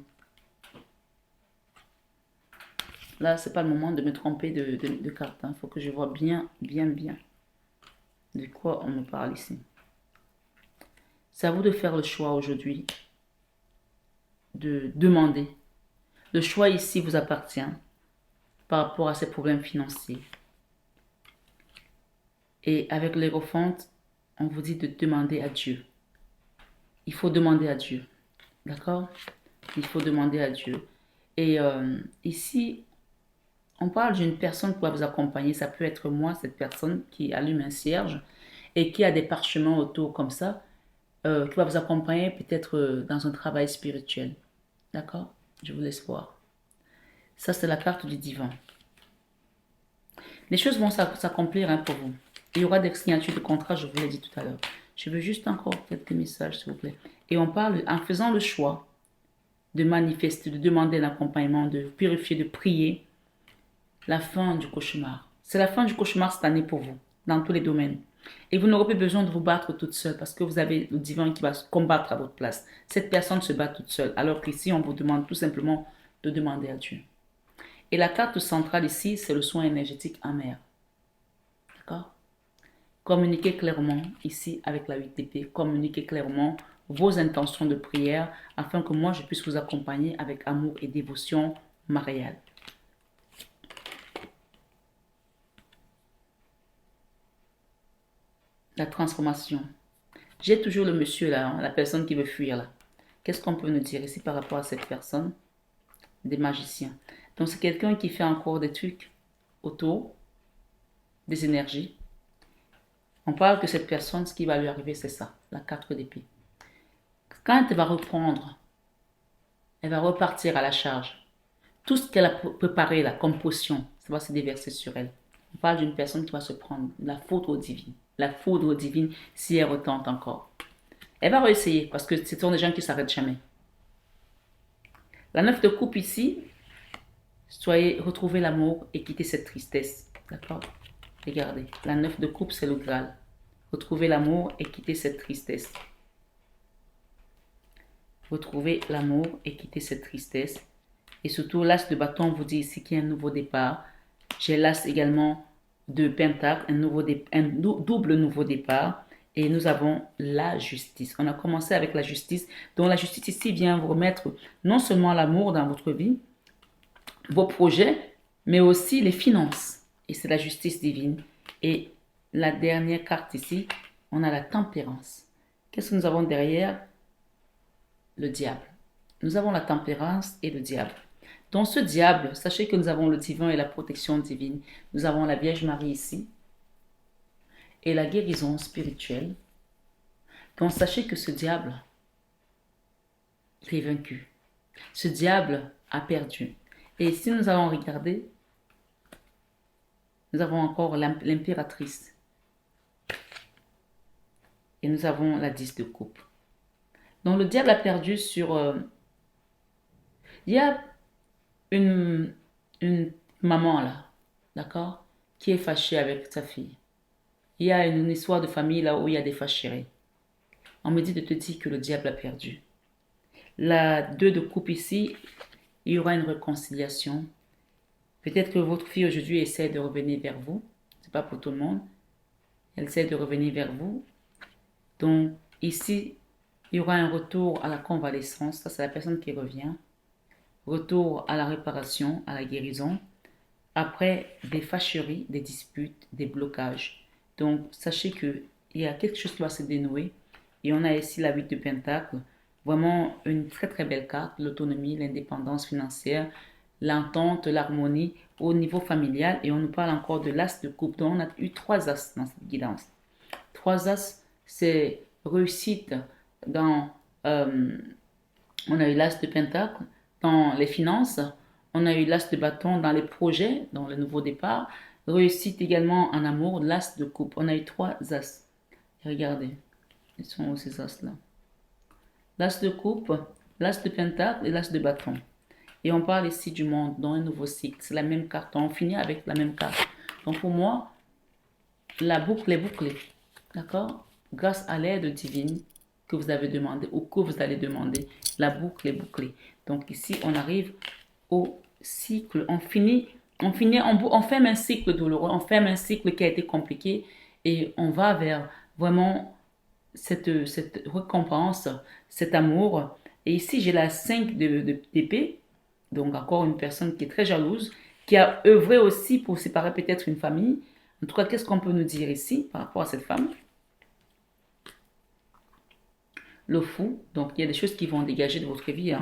Là, ce n'est pas le moment de me tromper de carte. Il faut que je vois bien de quoi on me parle ici. C'est à vous de faire le choix aujourd'hui, de demander. Le choix ici vous appartient par rapport à ces problèmes financiers. Et avec l'Hérophante, on vous dit de demander à Dieu. Il faut demander à Dieu. D'accord? Il faut demander à Dieu. Et ici, on parle d'une personne qui va vous accompagner. Ça peut être moi, cette personne qui allume un cierge et qui a des parchemins autour comme ça, qui va vous accompagner peut-être dans un travail spirituel. D'accord? Je vous laisse voir. Ça, c'est la carte du divin. Les choses vont s'accomplir pour vous. Il y aura des signatures de contrat, je vous l'ai dit tout à l'heure. Je veux juste encore quelques messages, s'il vous plaît. Et on parle, en faisant le choix de manifester, de demander l'accompagnement, de purifier, de prier, la fin du cauchemar. C'est la fin du cauchemar cette année pour vous, dans tous les domaines. Et vous n'aurez plus besoin de vous battre toute seule parce que vous avez le divin qui va combattre à votre place. Cette personne se bat toute seule, alors qu'ici, on vous demande tout simplement de demander à Dieu. Et la carte centrale ici, c'est le soin énergétique amer. D'accord? Communiquez clairement ici avec la 8TP. Communiquez clairement vos intentions de prière afin que moi, je puisse vous accompagner avec amour et dévotion mariale. La transformation. J'ai toujours le monsieur là, la personne qui veut fuir là. Qu'est-ce qu'on peut nous dire ici par rapport à cette personne? Des magiciens. Donc c'est quelqu'un qui fait encore des trucs autour des énergies. On parle que cette personne, ce qui va lui arriver, c'est ça, la 4 d'épée. Quand elle va reprendre, elle va repartir à la charge. Tout ce qu'elle a préparé là, comme potion, ça va se déverser sur elle. On parle d'une personne qui va se prendre la foudre divine. La foudre divine, si elle retente encore. Elle va réessayer, parce que ce sont des gens qui ne s'arrêtent jamais. La 9 de coupe ici, Retrouvez l'amour et quittez cette tristesse. D'accord? Regardez, la 9 de coupe, c'est le Graal. Retrouvez l'amour et quittez cette tristesse. Retrouvez l'amour et quittez cette tristesse. Et surtout, l'as de bâton vous dit ici qu'il y a un nouveau départ. J'ai l'as également de pentacle, un double nouveau départ. Et nous avons la justice. On a commencé avec la justice. Donc la justice ici vient vous remettre non seulement l'amour dans votre vie, vos projets, mais aussi les finances. Et c'est la justice divine. Et la dernière carte ici, on a la tempérance. Qu'est-ce que nous avons derrière? Le diable. Nous avons la tempérance et le diable. Dans ce diable, sachez que nous avons le divin et la protection divine. Nous avons la Vierge Marie ici et la guérison spirituelle. Donc sachez que ce diable, il est vaincu. Ce diable a perdu. Et si nous allons regarder, nous avons encore l'impératrice. Et nous avons la 10 de coupe. Donc le diable a perdu sur... il y a une maman là, d'accord, qui est fâchée avec sa fille. Il y a une histoire de famille là où il y a des fâcheries. On me dit de te dire que le diable a perdu. La 2 de coupe ici, il y aura une réconciliation. Peut-être que votre fille aujourd'hui essaie de revenir vers vous. C'est pas pour tout le monde. Elle essaie de revenir vers vous. Donc ici, il y aura un retour à la convalescence. Ça, c'est la personne qui revient. Retour à la réparation, à la guérison. Après des fâcheries, des disputes, des blocages. Donc, sachez qu'il y a quelque chose qui va se dénouer. Et on a ici la 8 de Pentacle. Vraiment une très très belle carte. L'autonomie, l'indépendance financière, l'entente, l'harmonie au niveau familial. Et on nous parle encore de l'as de coupe. Donc, on a eu 3 as dans cette guidance. 3 as, c'est réussite dans... on a eu l'as de Pentacle dans les finances. On a eu l'as de bâton dans les projets, dans le nouveau départ. Réussite également en amour, l'as de coupe. On a eu 3 as. Regardez, ils sont où ces as-là? L'as de coupe, l'as de pentacle et l'as de bâton. Et on parle ici du monde, dans un nouveau cycle. C'est la même carte. On finit avec la même carte. Donc pour moi, la boucle est bouclée. D'accord? Grâce à l'aide divine que vous avez demandé ou que vous allez demander, la boucle est bouclée. Donc ici, on arrive au cycle. On ferme un cycle douloureux, on ferme un cycle qui a été compliqué et on va vers vraiment cette récompense, cet amour. Et ici, j'ai la 5 d'épée, donc encore une personne qui est très jalouse, qui a œuvré aussi pour séparer peut-être une famille. En tout cas, qu'est-ce qu'on peut nous dire ici par rapport à cette femme? Le fou, donc il y a des choses qui vont dégager de votre vie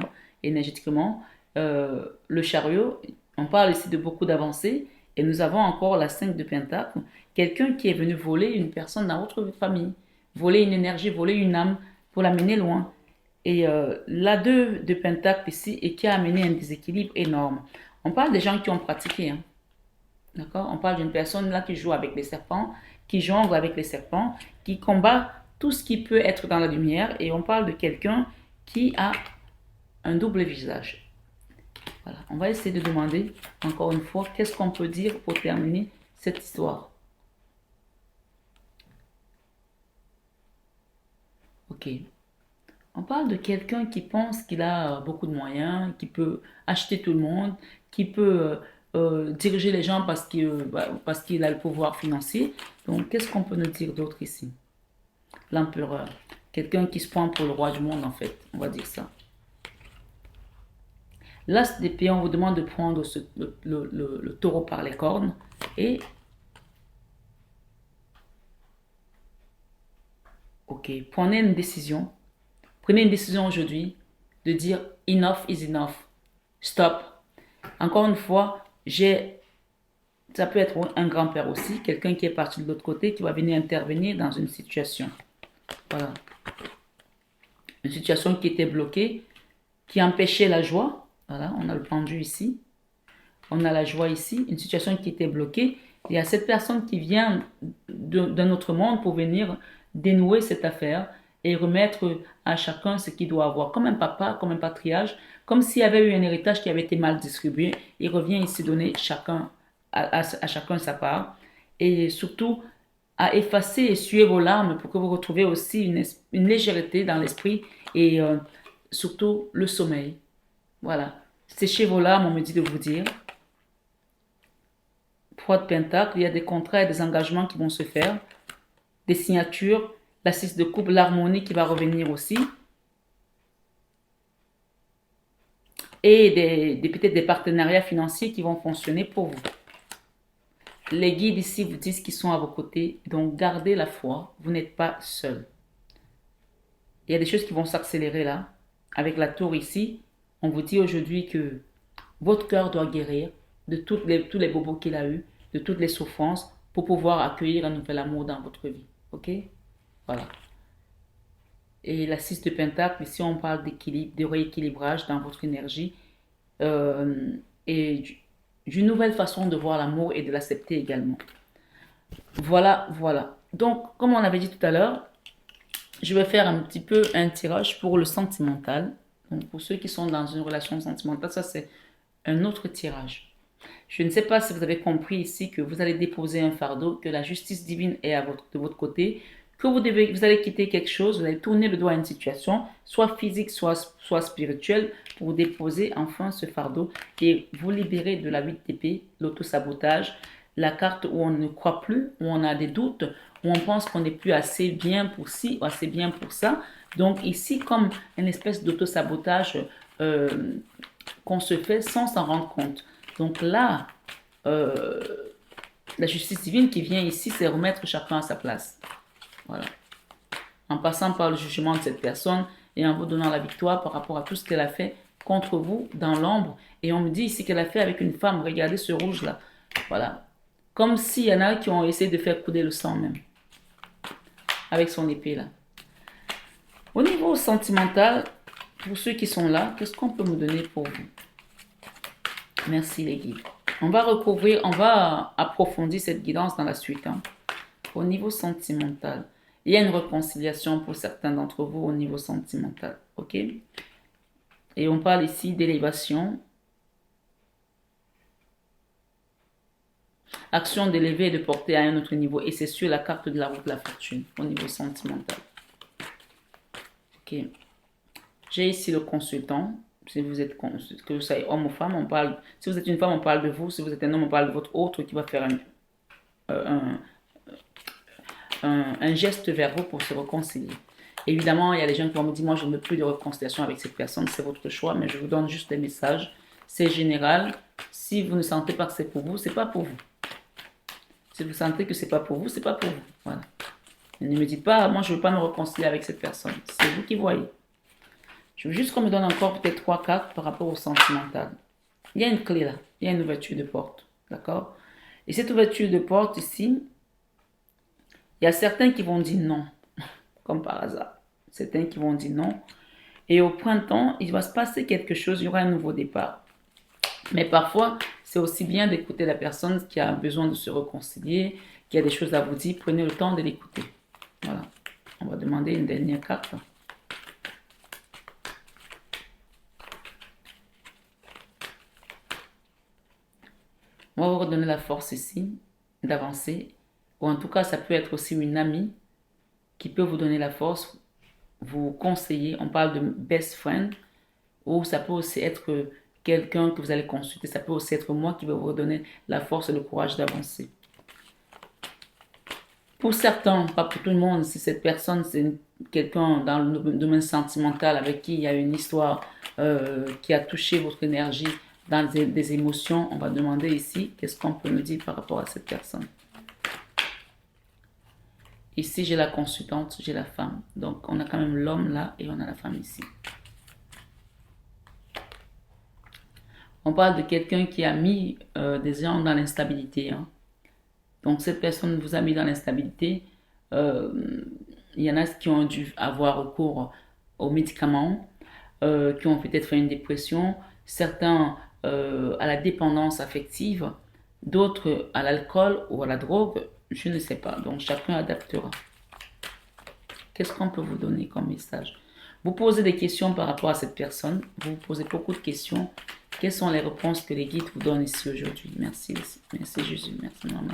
énergétiquement. Le chariot, on parle ici de beaucoup d'avancées. Et nous avons encore la 5 de Pentacle. Quelqu'un qui est venu voler une personne dans votre famille. Voler une énergie, voler une âme pour l'amener loin. Et la 2 de Pentacle ici, et qui a amené un déséquilibre énorme. On parle des gens qui ont pratiqué. D'accord? On parle d'une personne là qui joue avec les serpents, qui jongle avec les serpents, qui combat tout ce qui peut être dans la lumière. Et on parle de quelqu'un qui a un double visage. Voilà, on va essayer de demander encore une fois qu'est-ce qu'on peut dire pour terminer cette histoire. Ok. On parle de quelqu'un qui pense qu'il a beaucoup de moyens, qui peut acheter tout le monde, qui peut diriger les gens parce qu'il a le pouvoir financier. Donc, qu'est-ce qu'on peut nous dire d'autre ici? L'empereur. Quelqu'un qui se prend pour le roi du monde, en fait. On va dire ça. L'as d'épée, on vous demande de prendre le taureau par les cornes et... Ok, prenez une décision. Prenez une décision aujourd'hui de dire enough is enough. Stop. Encore une fois, ça peut être un grand-père aussi, quelqu'un qui est parti de l'autre côté, qui va venir intervenir dans une situation. Voilà. Une situation qui était bloquée, qui empêchait la joie. Voilà, on a le pendu ici. On a la joie ici, une situation qui était bloquée. Il y a cette personne qui vient d'un autre monde pour venir dénouer cette affaire et remettre à chacun ce qu'il doit avoir, comme un papa, comme un patriarche, comme s'il y avait eu un héritage qui avait été mal distribué. Il revient ici donner chacun, à chacun sa part, et surtout à effacer et essuyer vos larmes pour que vous retrouviez aussi une légèreté dans l'esprit et surtout le sommeil. Voilà. Séchez vos larmes, on me dit de vous dire. 3 de Pentacle, il y a des contrats et des engagements qui vont se faire, des signatures, la 6 de coupe, l'harmonie qui va revenir aussi, et peut-être des partenariats financiers qui vont fonctionner pour vous. Les guides ici vous disent qu'ils sont à vos côtés, donc gardez la foi, vous n'êtes pas seul. Il y a des choses qui vont s'accélérer là. Avec la tour ici, on vous dit aujourd'hui que votre cœur doit guérir de tous les bobos qu'il a eu, de toutes les souffrances, pour pouvoir accueillir un nouvel amour dans votre vie. Ok? Voilà. Et la 6 de Pentacle, ici on parle d'équilibre, de rééquilibrage dans votre énergie et d'une nouvelle façon de voir l'amour et de l'accepter également. Voilà, voilà. Donc, comme on avait dit tout à l'heure, je vais faire un petit peu un tirage pour le sentimental. Donc, pour ceux qui sont dans une relation sentimentale, ça c'est un autre tirage. Je ne sais pas si vous avez compris ici que vous allez déposer un fardeau, que la justice divine est de votre côté, que vous allez quitter quelque chose, vous allez tourner le doigt à une situation, soit physique, soit spirituelle, pour déposer enfin ce fardeau et vous libérer de la 8 d'épée, l'autosabotage, la carte où on ne croit plus, où on a des doutes, où on pense qu'on n'est plus assez bien pour ci ou assez bien pour ça. Donc ici, comme une espèce d'autosabotage qu'on se fait sans s'en rendre compte. Donc là, la justice divine qui vient ici, c'est remettre chacun à sa place. Voilà. En passant par le jugement de cette personne et en vous donnant la victoire par rapport à tout ce qu'elle a fait contre vous dans l'ombre. Et on me dit ici qu'elle a fait avec une femme. Regardez ce rouge-là. Voilà. Comme s'il y en a qui ont essayé de faire couler le sang même. Avec son épée là. Au niveau sentimental, pour ceux qui sont là, qu'est-ce qu'on peut me donner pour vous? Merci les guides. On va approfondir cette guidance dans la suite. Hein. Au niveau sentimental, il y a une réconciliation pour certains d'entre vous au niveau sentimental. Ok? Et on parle ici d'élévation. Action d'élever et de porter à un autre niveau. Et c'est sur la carte de la route de la fortune au niveau sentimental. Ok. J'ai ici le consultant. Si vous êtes, que vous soyez homme ou femme, on parle. Si vous êtes une femme, on parle de vous. Si vous êtes un homme, on parle de votre autre qui va faire un geste vers vous pour se réconcilier. Évidemment, il y a des gens qui vont me dire, moi, je ne veux plus de réconciliation avec cette personne. C'est votre choix, mais je vous donne juste des messages. C'est général. Si vous ne sentez pas que c'est pour vous, c'est pas pour vous. Si vous sentez que c'est pas pour vous, c'est pas pour vous. Voilà. Et ne me dites pas, moi, je ne veux pas me réconcilier avec cette personne. C'est vous qui voyez. Je veux juste qu'on me donne encore peut-être 3 cartes par rapport au sentimental. Il y a une clé là. Il y a une ouverture de porte. D'accord? Et cette ouverture de porte ici, il y a certains qui vont dire non. Comme par hasard. Certains qui vont dire non. Et au printemps, il va se passer quelque chose. Il y aura un nouveau départ. Mais parfois, c'est aussi bien d'écouter la personne qui a besoin de se réconcilier, qui a des choses à vous dire. Prenez le temps de l'écouter. Voilà. On va demander une dernière carte. On va vous redonner la force ici d'avancer. Ou en tout cas, ça peut être aussi une amie qui peut vous donner la force, vous conseiller. On parle de best friend. Ou ça peut aussi être quelqu'un que vous allez consulter. Ça peut aussi être moi qui vais vous redonner la force et le courage d'avancer. Pour certains, pas pour tout le monde, si cette personne, c'est quelqu'un dans le domaine sentimental avec qui il y a une histoire qui a touché votre énergie dans des émotions, on va demander ici, qu'est-ce qu'on peut nous dire par rapport à cette personne. Ici, j'ai la consultante, j'ai la femme. Donc, on a quand même l'homme là et on a la femme ici. On parle de quelqu'un qui a mis des gens dans l'instabilité. Hein. Donc, cette personne vous a mis dans l'instabilité. Il y en a qui ont dû avoir recours aux médicaments, qui ont peut-être fait une dépression. Certains à la dépendance affective, d'autres à l'alcool ou à la drogue, je ne sais pas. Donc chacun adaptera. Qu'est-ce qu'on peut vous donner comme message? Vous posez des questions par rapport à cette personne. Vous posez beaucoup de questions. Quelles sont les réponses que les guides vous donnent ici aujourd'hui? Merci, merci Jésus, merci Maman.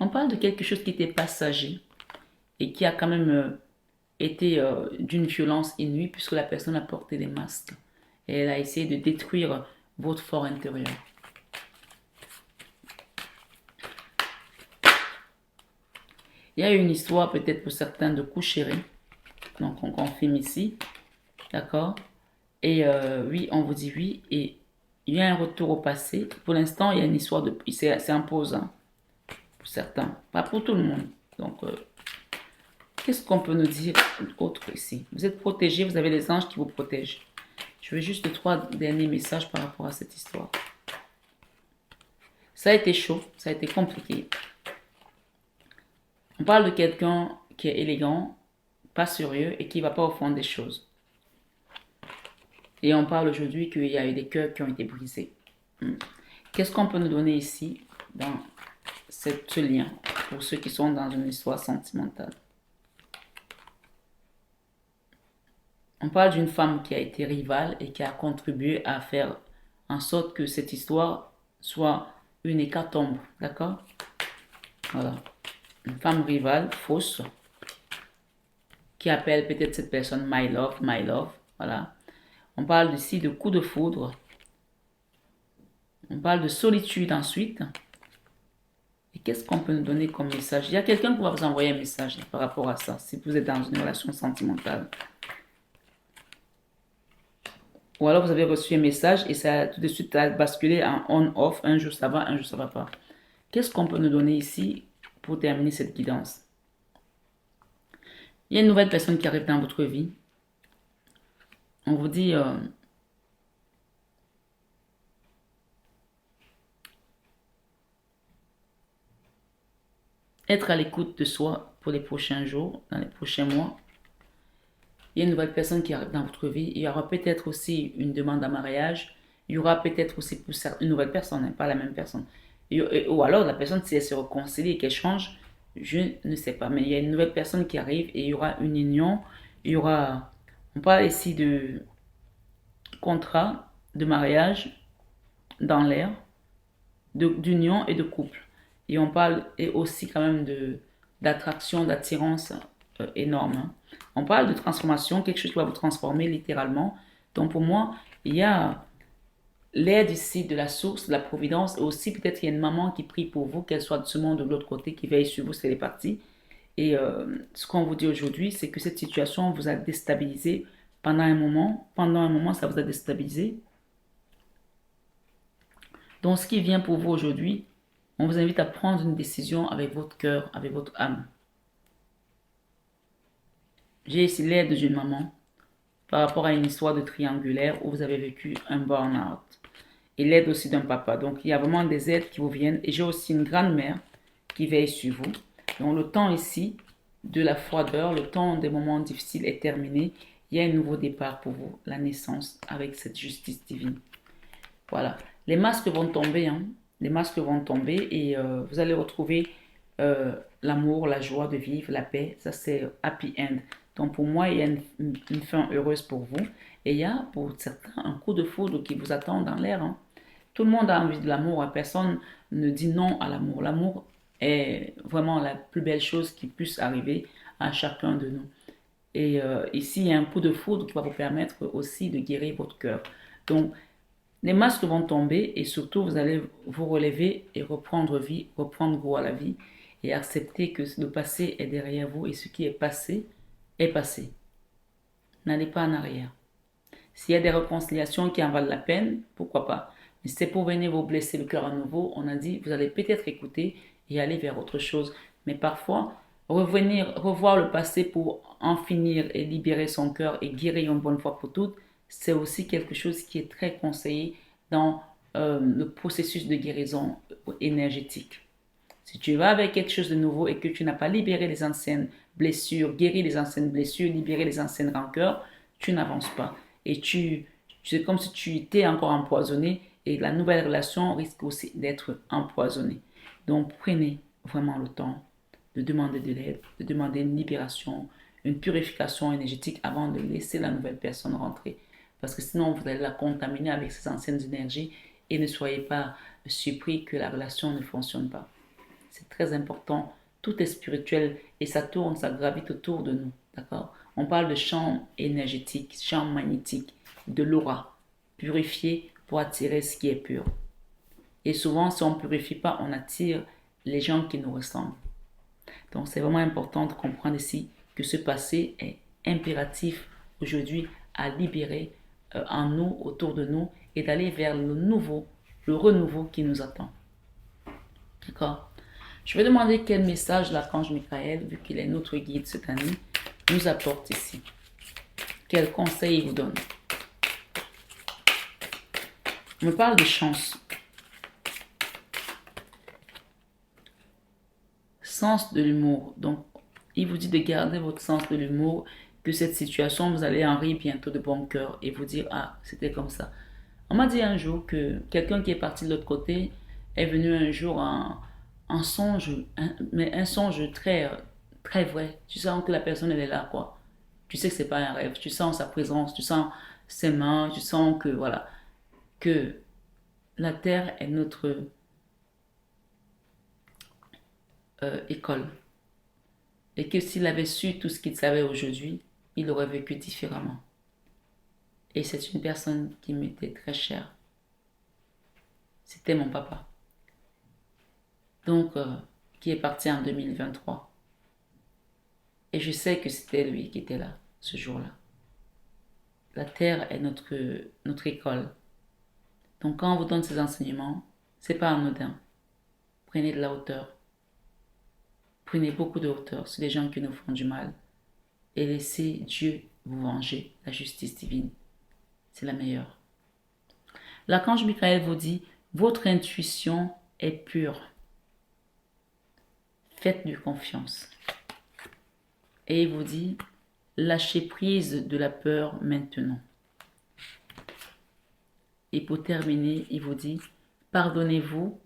On parle de quelque chose qui était passager et qui a quand même été d'une violence inouïe puisque la personne a porté des masques et elle a essayé de détruire votre fort intérieur. Il y a une histoire peut-être pour certains de coup chéri, donc on confirme ici, d'accord? Et oui, on vous dit oui, et il y a un retour au passé. Pour l'instant, il y a une histoire de... C'est imposant pour certains, pas pour tout le monde. Donc, qu'est-ce qu'on peut nous dire autre ici? Vous êtes protégés, vous avez les anges qui vous protègent. Je veux juste 3 derniers messages par rapport à cette histoire. Ça a été chaud, ça a été compliqué. On parle de quelqu'un qui est élégant, pas sérieux et qui ne va pas au fond des choses. Et on parle aujourd'hui qu'il y a eu des cœurs qui ont été brisés. Qu'est-ce qu'on peut nous donner ici dans ce lien pour ceux qui sont dans une histoire sentimentale? On parle d'une femme qui a été rivale et qui a contribué à faire en sorte que cette histoire soit une hécatombe, d'accord? Voilà. Une femme rivale, fausse, qui appelle peut-être cette personne my love, voilà. On parle ici de coup de foudre. On parle de solitude ensuite. Et qu'est-ce qu'on peut nous donner comme message? Il y a quelqu'un qui va vous envoyer un message par rapport à ça, si vous êtes dans une relation sentimentale. Ou alors vous avez reçu un message et ça a tout de suite basculé en on-off. Un jour ça va, un jour ça va pas. Qu'est-ce qu'on peut nous donner ici pour terminer cette guidance? Il y a une nouvelle personne qui arrive dans votre vie. On vous dit... être à l'écoute de soi pour les prochains jours, dans les prochains mois. Il y a une nouvelle personne qui arrive dans votre vie. Il y aura peut-être aussi une demande en mariage. Il y aura peut-être aussi pour une nouvelle personne, hein, pas la même personne. Ou alors la personne, si elle se réconcilie et qu'elle change, je ne sais pas. Mais il y a une nouvelle personne qui arrive et il y aura une union. Il y aura, on parle ici de contrat, de mariage dans l'air, d'union et de couple. Et on parle et aussi quand même d'attraction, d'attirance énorme. Hein. On parle de transformation, quelque chose qui va vous transformer littéralement. Donc pour moi, il y a l'aide ici de la source, de la providence, et aussi peut-être il y a une maman qui prie pour vous, qu'elle soit de ce monde ou de l'autre côté, qui veille sur vous, c'est les parties. Et ce qu'on vous dit aujourd'hui, c'est que cette situation vous a déstabilisé pendant un moment. Pendant un moment, ça vous a déstabilisé. Donc ce qui vient pour vous aujourd'hui, on vous invite à prendre une décision avec votre cœur, avec votre âme. J'ai ici l'aide d'une maman par rapport à une histoire de triangulaire où vous avez vécu un burn-out. Et l'aide aussi d'un papa. Donc il y a vraiment des aides qui vous viennent. Et j'ai aussi une grande-mère qui veille sur vous. Donc le temps ici de la froideur, le temps des moments difficiles est terminé. Il y a un nouveau départ pour vous, la naissance avec cette justice divine. Voilà. Les masques vont tomber, hein. Les masques vont tomber et vous allez retrouver l'amour, la joie de vivre, la paix. Ça, c'est happy end. Donc, pour moi, il y a une fin heureuse pour vous. Et il y a, pour certains, un coup de foudre qui vous attend dans l'air. Hein. Tout le monde a envie de l'amour. Personne ne dit non à l'amour. L'amour est vraiment la plus belle chose qui puisse arriver à chacun de nous. Et ici, il y a un coup de foudre qui va vous permettre aussi de guérir votre cœur. Donc, les masques vont tomber et surtout, vous allez vous relever et reprendre vie, reprendre goût à la vie et accepter que le passé est derrière vous et ce qui est passé est passé. N'allez pas en arrière. S'il y a des réconciliations qui en valent la peine, pourquoi pas. Mais si c'est pour venir vous blesser le cœur à nouveau, on a dit, vous allez peut-être écouter et aller vers autre chose. Mais parfois, revoir le passé pour en finir et libérer son cœur et guérir une bonne fois pour toutes, c'est aussi quelque chose qui est très conseillé dans le processus de guérison énergétique. Si tu vas avec quelque chose de nouveau et que tu n'as pas libéré les anciennes blessures, guéri les anciennes blessures, libéré les anciennes rancœurs, tu n'avances pas. Et c'est comme si tu étais encore empoisonné et la nouvelle relation risque aussi d'être empoisonnée. Donc prenez vraiment le temps de demander de l'aide, de demander une libération, une purification énergétique avant de laisser la nouvelle personne rentrer. Parce que sinon, vous allez la contaminer avec ces anciennes énergies et ne soyez pas surpris que la relation ne fonctionne pas. C'est très important. Tout est spirituel et ça tourne, ça gravite autour de nous. D'accord? On parle de champ énergétique, champ magnétique, de l'aura. Purifier pour attirer ce qui est pur. Et souvent, si on ne purifie pas, on attire les gens qui nous ressemblent. Donc, c'est vraiment important de comprendre ici que ce passé est impératif aujourd'hui à libérer en nous, autour de nous, et d'aller vers le nouveau, le renouveau qui nous attend. D'accord? Je vais demander quel message l'archange Michael, vu qu'il est notre guide cette année, nous apporte ici. Quel conseil il vous donne? On me parle de chance. Sens de l'humour. Donc, il vous dit de garder votre sens de l'humour, que cette situation, vous allez en rire bientôt de bon cœur et vous dire, ah, c'était comme ça. On m'a dit un jour que quelqu'un qui est parti de l'autre côté est venu un jour en songe, mais un songe très, très vrai. Tu sens que la personne, elle est là, quoi. Tu sais que c'est pas un rêve. Tu sens sa présence, tu sens ses mains, tu sens que, voilà, que la terre est notre école. Et que s'il avait su tout ce qu'il savait aujourd'hui, il aurait vécu différemment. Et c'est une personne qui m'était très chère. C'était mon papa. Donc, qui est parti en 2023. Et je sais que c'était lui qui était là, ce jour-là. La terre est notre école. Donc, quand on vous donne ces enseignements, c'est pas anodin. Prenez de la hauteur. Prenez beaucoup de hauteur sur les gens qui nous font du mal. Et laissez Dieu vous venger, la justice divine. C'est la meilleure. L'archange Michael vous dit, votre intuition est pure. Faites-lui confiance. Et il vous dit, lâchez prise de la peur maintenant. Et pour terminer, il vous dit, pardonnez-vous,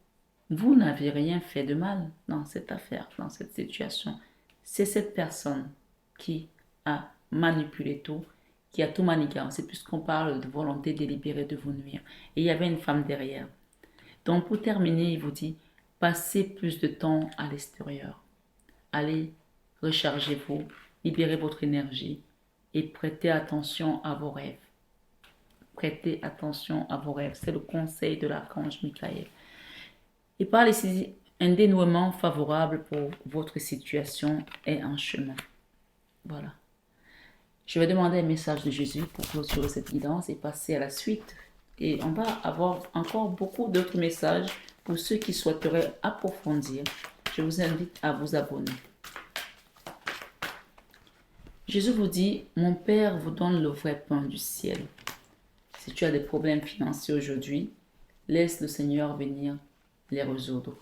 vous n'avez rien fait de mal dans cette affaire, dans cette situation. C'est cette personne qui a manipulé tout, qui a tout manigancé, puisqu'on parle de volonté délibérée de vous nuire. Et il y avait une femme derrière. Donc pour terminer, il vous dit, passez plus de temps à l'extérieur. Allez, rechargez-vous, libérez votre énergie et prêtez attention à vos rêves. Prêtez attention à vos rêves. C'est le conseil de l'archange Michael. Il parle ici, un dénouement favorable pour votre situation est en chemin. Voilà. Je vais demander un message de Jésus pour clôturer cette guidance et passer à la suite. Et on va avoir encore beaucoup d'autres messages pour ceux qui souhaiteraient approfondir. Je vous invite à vous abonner. Jésus vous dit, mon Père vous donne le vrai pain du ciel. Si tu as des problèmes financiers aujourd'hui, laisse le Seigneur venir les résoudre.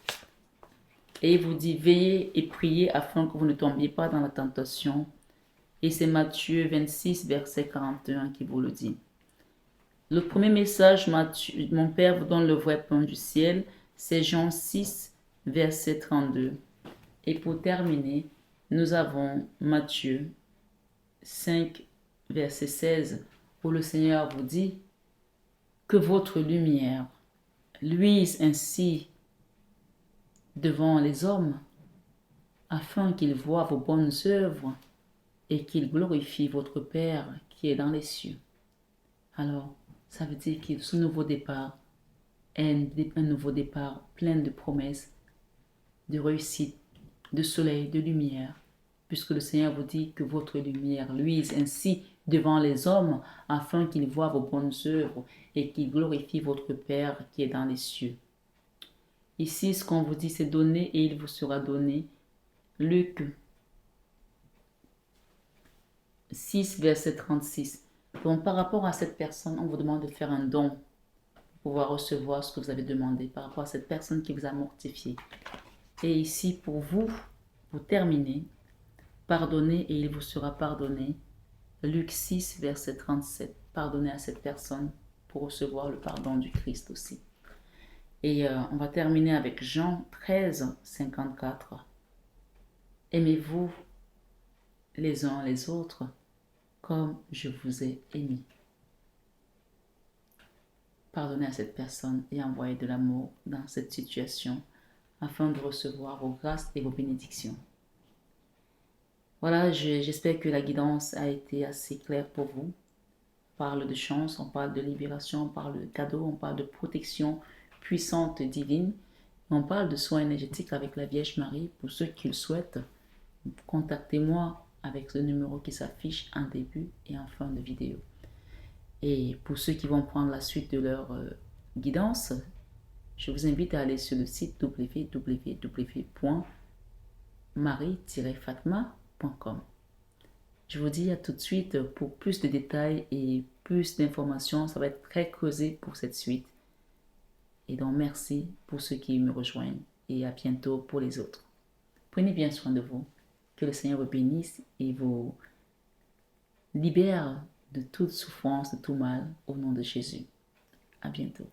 Et il vous dit, veillez et priez afin que vous ne tombiez pas dans la tentation. Et c'est Matthieu 26, verset 41 qui vous le dit. Le premier message, mon Père vous donne le vrai pain du ciel, c'est Jean 6, verset 32. Et pour terminer, nous avons Matthieu 5, verset 16, où le Seigneur vous dit que votre lumière luise ainsi devant les hommes, afin qu'ils voient vos bonnes œuvres et qu'ils glorifient votre Père qui est dans les cieux. Alors, ça veut dire que ce nouveau départ est un nouveau départ plein de promesses, de réussite, de soleil, de lumière, puisque le Seigneur vous dit que votre lumière luise ainsi devant les hommes, afin qu'ils voient vos bonnes œuvres et qu'ils glorifient votre Père qui est dans les cieux. Ici, ce qu'on vous dit, c'est donner et il vous sera donné. Luc 6, verset 36. Donc, par rapport à cette personne, on vous demande de faire un don pour pouvoir recevoir ce que vous avez demandé par rapport à cette personne qui vous a mortifié. Et ici, pour vous terminer, pardonnez et il vous sera pardonné. Luc 6, verset 37. Pardonnez à cette personne pour recevoir le pardon du Christ aussi. Et on va terminer avec Jean 13, 54. Aimez-vous les uns les autres comme je vous ai aimé. Pardonnez à cette personne et envoyez de l'amour dans cette situation afin de recevoir vos grâces et vos bénédictions. Voilà, j'espère que la guidance a été assez claire pour vous. On parle de chance, on parle de libération, on parle de cadeau, on parle de protection puissante divine. On parle de soins énergétiques avec la Vierge Marie. Pour ceux qui le souhaitent, contactez-moi avec le numéro qui s'affiche en début et en fin de vidéo. Et pour ceux qui vont prendre la suite de leur guidance, je vous invite à aller sur le site www.marie-fatma.com. Je vous dis à tout de suite pour plus de détails et plus d'informations. Ça va être très creusé pour cette suite. Et donc merci pour ceux qui me rejoignent et à bientôt pour les autres. Prenez bien soin de vous. Que le Seigneur vous bénisse et vous libère de toute souffrance, de tout mal, au nom de Jésus. À bientôt.